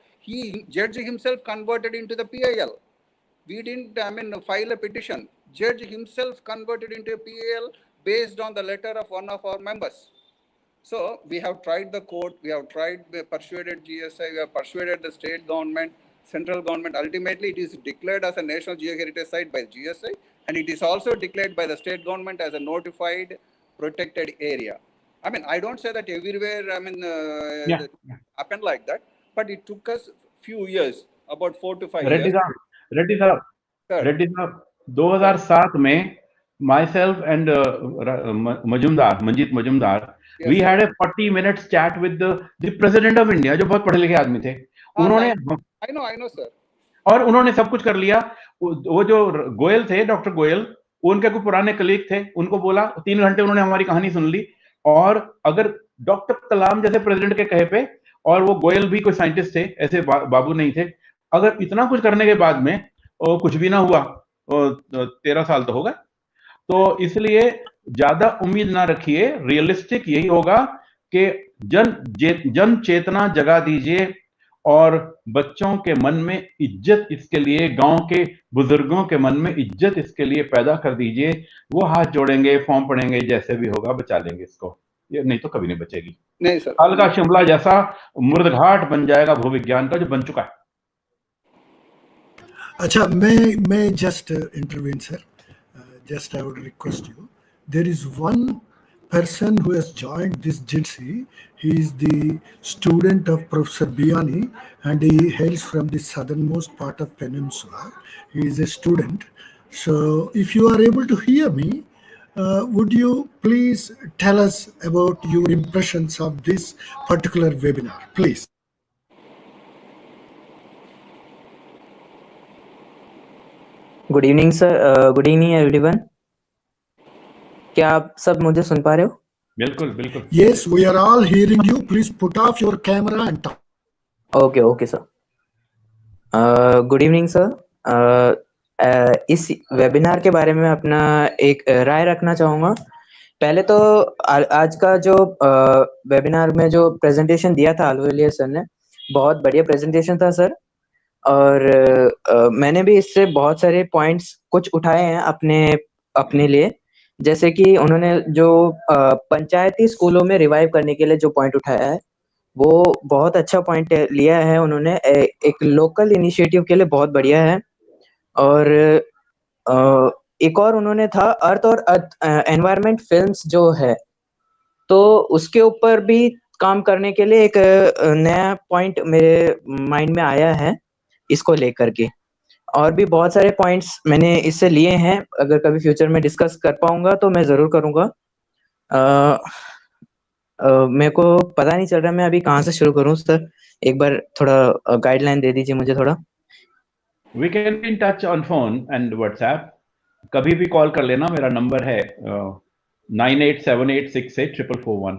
judge himself converted into the PIL. We didn't, file a petition. Judge himself converted into a PIL based on the letter of one of our members. So we have tried the court, we have persuaded GSI, we have persuaded the state government, central government. Ultimately, it is declared as a national geoheritage site by GSI, and it is also declared by the state government as a notified protected area. I don't say that everywhere, happened like that, but it took us few years, about 4 to 5 years. Reddy साहब, 2007 में myself and Manjit Majumdar, yes, we had a 40 minutes chat with the President of India, जो बहुत पढ़े लिखे आदमी थे। उन्होंने I know sir, और उन्होंने सब कुछ कर लिया। वो जो गोयल थे, डॉक्टर गोयल, उनके कोई पुराने कलीग थे, उनको बोला, 3 घंटे उन्होंने हमारी कहानी सुन ली। और अगर डॉक्टर कलाम जैसे प्रेसिडेंट के कहे पे, और वो गोयल भी कोई साइंटिस्ट थे, ऐसे बाबू नहीं थे, अगर इतना कुछ करने के बाद में कुछ भी ना हुआ, 13 साल तो होगा। तो इसलिए ज्यादा उम्मीद ना रखिए, रियलिस्टिक यही होगा कि जन चेतना जगा दीजिए और बच्चों के मन में इज्जत इसके लिए, गांव के बुजुर्गों के मन में इज्जत इसके लिए पैदा कर दीजिए। वो हाथ जोड़ेंगे, फॉर्म पढ़ेंगे, जैसे भी होगा बचा लेंगे इसको, ये नहीं तो कभी नहीं बचेगी। नहीं सर, हाल का शिमला जैसा मुर्दघाट बन जाएगा भूविज्ञान का, जो बन चुका है। अच्छा, मैं just intervene sir, just I would request you, there is one person who has joined this JITSI. He is the student of Professor Biani and he hails from the southernmost part of Peninsula. He is a student. So if you are able to hear me, Would you please tell us about your impressions of this particular webinar, please? Good evening sir, good evening everyone. क्या आप सब मुझे सुन पा रहे हो? बिल्कुल बिल्कुल। Yes, we are all hearing you. Please put off your camera and talk. Okay sir. Good evening sir. इस वेबिनार के बारे में अपना एक राय रखना चाहूँगा। पहले तो आज का जो वेबिनार में जो प्रेजेंटेशन दिया था अहलूवालिया सर ने, बहुत बढ़िया प्रेजेंटेशन था सर। और मैंने भी इससे बहुत सारे पॉइंट्स कुछ उठाए हैं अपने लिए, जैसे कि उन्होंने जो पंचायती स्कूलों में रिवाइव करने के लिए जो पॉइंट उठाया है, वो बहुत अच्छा पॉइंट लिया है उन्होंने। एक लोकल इनिशिएटिव के लिए बहुत बढ़िया है। और एक और उन्होंने था अर्थ और एनवायरनमेंट फिल्म्स जो है, तो उसके ऊपर भी काम करने के लिए एक नया पॉइंट मेरे माइंड में आया है इसको लेकर के। और भी बहुत सारे पॉइंट्स मैंने इससे लिए हैं, अगर कभी फ्यूचर में डिस्कस कर पाऊंगा तो मैं जरूर करूंगा। मेरे को पता नहीं चल रहा मैं अभी कहाँ से शुरू करूं सर, एक बार थोड़ा गाइडलाइन दे दीजिए मुझे थोड़ा। We can be in touch on phone and WhatsApp. कभी भी कॉल कर लेना, मेरा नंबर है 9878684441।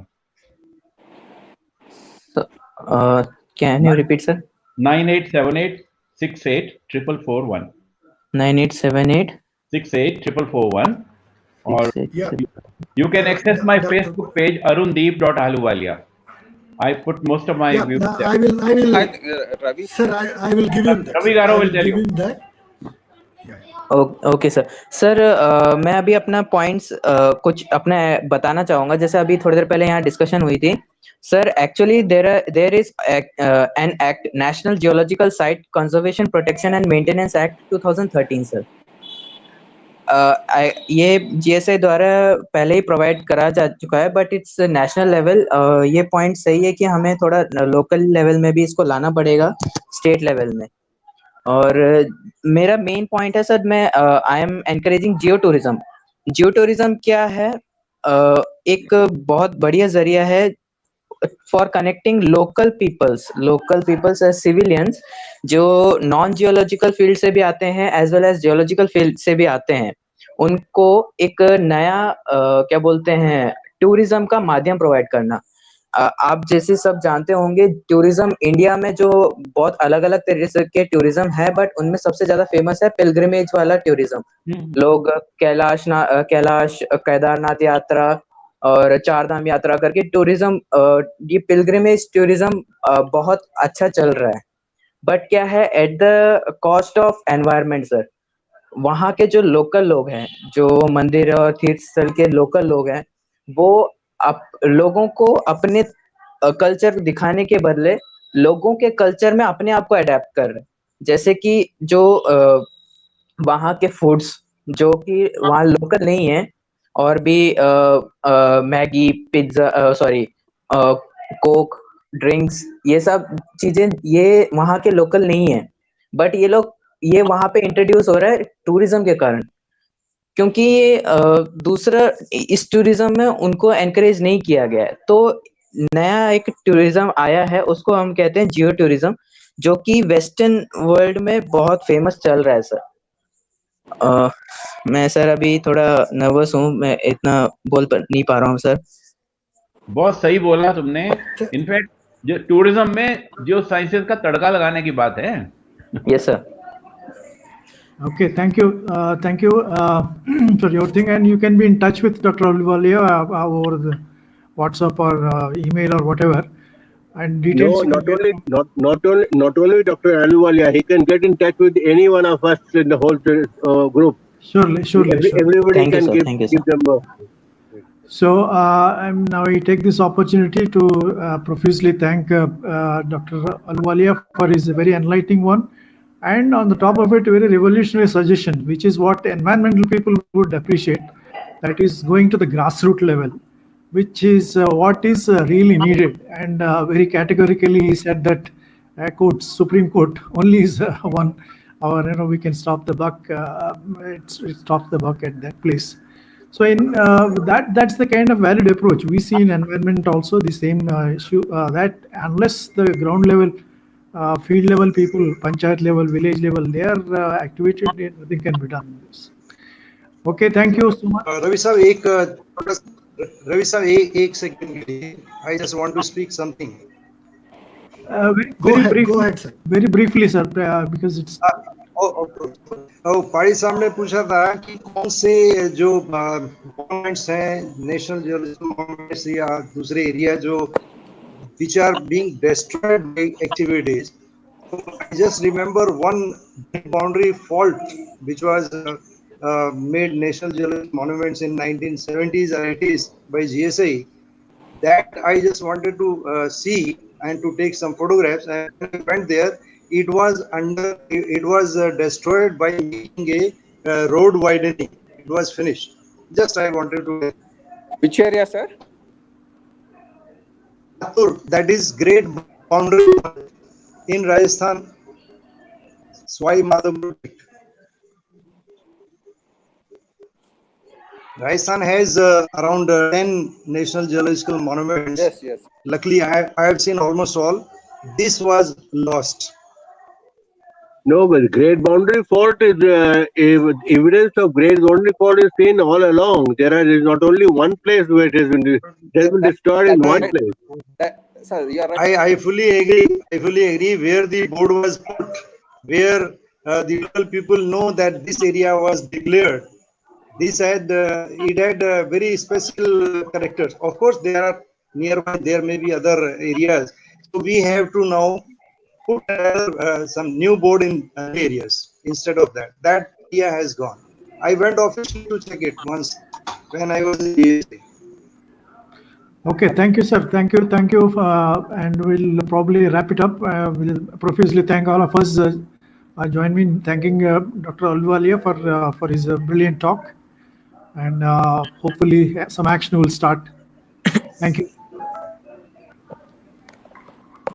Can you repeat sir? 9878684441। 9878 684441। or Yeah. you can access my Dr. Facebook page arundeep.ahluwalia. I put most of my Yeah, views there. I will, I think, Ravi, sir, I will give him that. Ravi sir. Garo I will tell give you. him that. Okay sir. मैं अभी अपना points कुछ अपना बताना चाहूंगा। जैसे अभी थोड़ी देर पहले यहाँ डिस्कशन हुई थी sir, actually there is an act, national geological site conservation protection and maintenance act 2013 sir. ये जीएसआई द्वारा पहले ही प्रोवाइड करा जा चुका है, बट इट्स नेशनल लेवल। ये पॉइंट सही है कि हमें थोड़ा लोकल लेवल में भी इसको लाना पड़ेगा, स्टेट लेवल में। और मेरा मेन पॉइंट है सर, मैं I am encouraging geo tourism. Geo tourism क्या है? एक बहुत बढ़िया जरिया है for connecting local peoples as civilians, जो नॉन जियोलॉजिकल फील्ड से भी आते हैं as well as geological field से भी आते हैं। उनको एक नया क्या बोलते हैं, टूरिज्म का माध्यम प्रोवाइड करना। आप जैसे सब जानते होंगे, टूरिज्म इंडिया में जो बहुत अलग अलग तरीके के टूरिज्म है, बट उनमें सबसे ज्यादा फेमस है पिलग्रिमेज वाला टूरिज्म। लोग कैलाश केदारनाथ यात्रा और चारधाम यात्रा करके टूरिज्म, ये पिलग्रिमेज टूरिज्म बहुत अच्छा चल रहा है। बट क्या है, at the cost of environment sir. वहाँ के जो लोकल लोग हैं, जो मंदिर और तीर्थ स्थल के लोकल लोग हैं, वो लोगों को अपने कल्चर दिखाने के बदले लोगों के कल्चर में अपने आप को अडेप्ट कर रहे हैं। जैसे कि जो वहाँ के फूड्स जो कि वहाँ लोकल नहीं है, और भी मैगी, पिज्जा, कोक, ड्रिंक्स, ये सब चीजें ये वहाँ के लोकल नहीं है, बट ये वहाँ पे इंट्रोड्यूस हो रहा है टूरिज्म के कारण। क्योंकि दूसरा इस टूरिज्म में उनको एनकरेज नहीं किया गया है, तो नया एक टूरिज्म आया है, उसको हम कहते हैं जियो टूरिज्म, जो कि वेस्टर्न वर्ल्ड में बहुत फेमस चल रहा है सर। मैं सर अभी थोड़ा नर्वस हूँ, मैं इतना बोल नहीं पा रहा हूँ सर। बहुत सही बोला तुमने। इनफैक्ट जो टूरिज्म में जियो साइंसेस का तड़का लगाने की बात है। Yes sir. Okay, thank you for your thing, and you can be in touch with Dr. Ahluwalia over the WhatsApp or email or whatever, and details. No, you not can get not only Dr. Ahluwalia. He can get in touch with any one of us in the whole group. Surely. Everybody Thank you, can sir. Thank you, sir. give them. So now I take this opportunity to profusely thank Dr. Ahluwalia for his very enlightening one, and on the top of it, very revolutionary suggestion, which is what environmental people would appreciate. That is going to the grassroots level, which is what is really needed. And very categorically, he said that Supreme Court only is one, or we can stop the buck. It stops the buck at that place. So in that's the kind of valid approach we see in environment also the same issue that unless the ground level, field level people, panchayat level, village level, they are activated, nothing can be done in this. Okay, thank you so much. Ravi साहब एक second के लिए I just want to speak something Go ahead, sir. Very briefly, sir, because it's पाड़ी साहब ने पूछा था कि कौन से जो मॉन्यूमेंट्स हैं नेशनल जियोलॉजिकल मॉन्यूमेंट्स या दूसरे एरिया जो which are being destroyed by activities. So I just remember one boundary fault which was made national geological monuments in 1970s or 80s by GSI. That I just wanted to see and to take some photographs. And when I went there, it was destroyed by making a road widening. It was finished. Just I wanted to. Which area, sir? That is great boundary in Rajasthan. Swai Madhavpur. Rajasthan has around 10 national geological monuments. Yes, yes. Luckily, I have seen almost all. This was lost. No, but Great Boundary Fault is evidence of Great Boundary Fault is seen all along. There is not only one place where it has been destroyed in one place. Sir, you are right. I fully agree. I fully agree. Where the board was put, where the local people know that this area was declared. This had it had very special characters. Of course, there are nearby. There may be other areas. So we have to now put some new board in areas instead of that. That area has gone. I went officially to check it once when I was in GSA. okay. Thank you, sir. Thank you, and we'll probably wrap it up. We'll profusely thank all of us. Join me in thanking Dr. Ahluwalia for his brilliant talk, and hopefully some action will start. Thank you.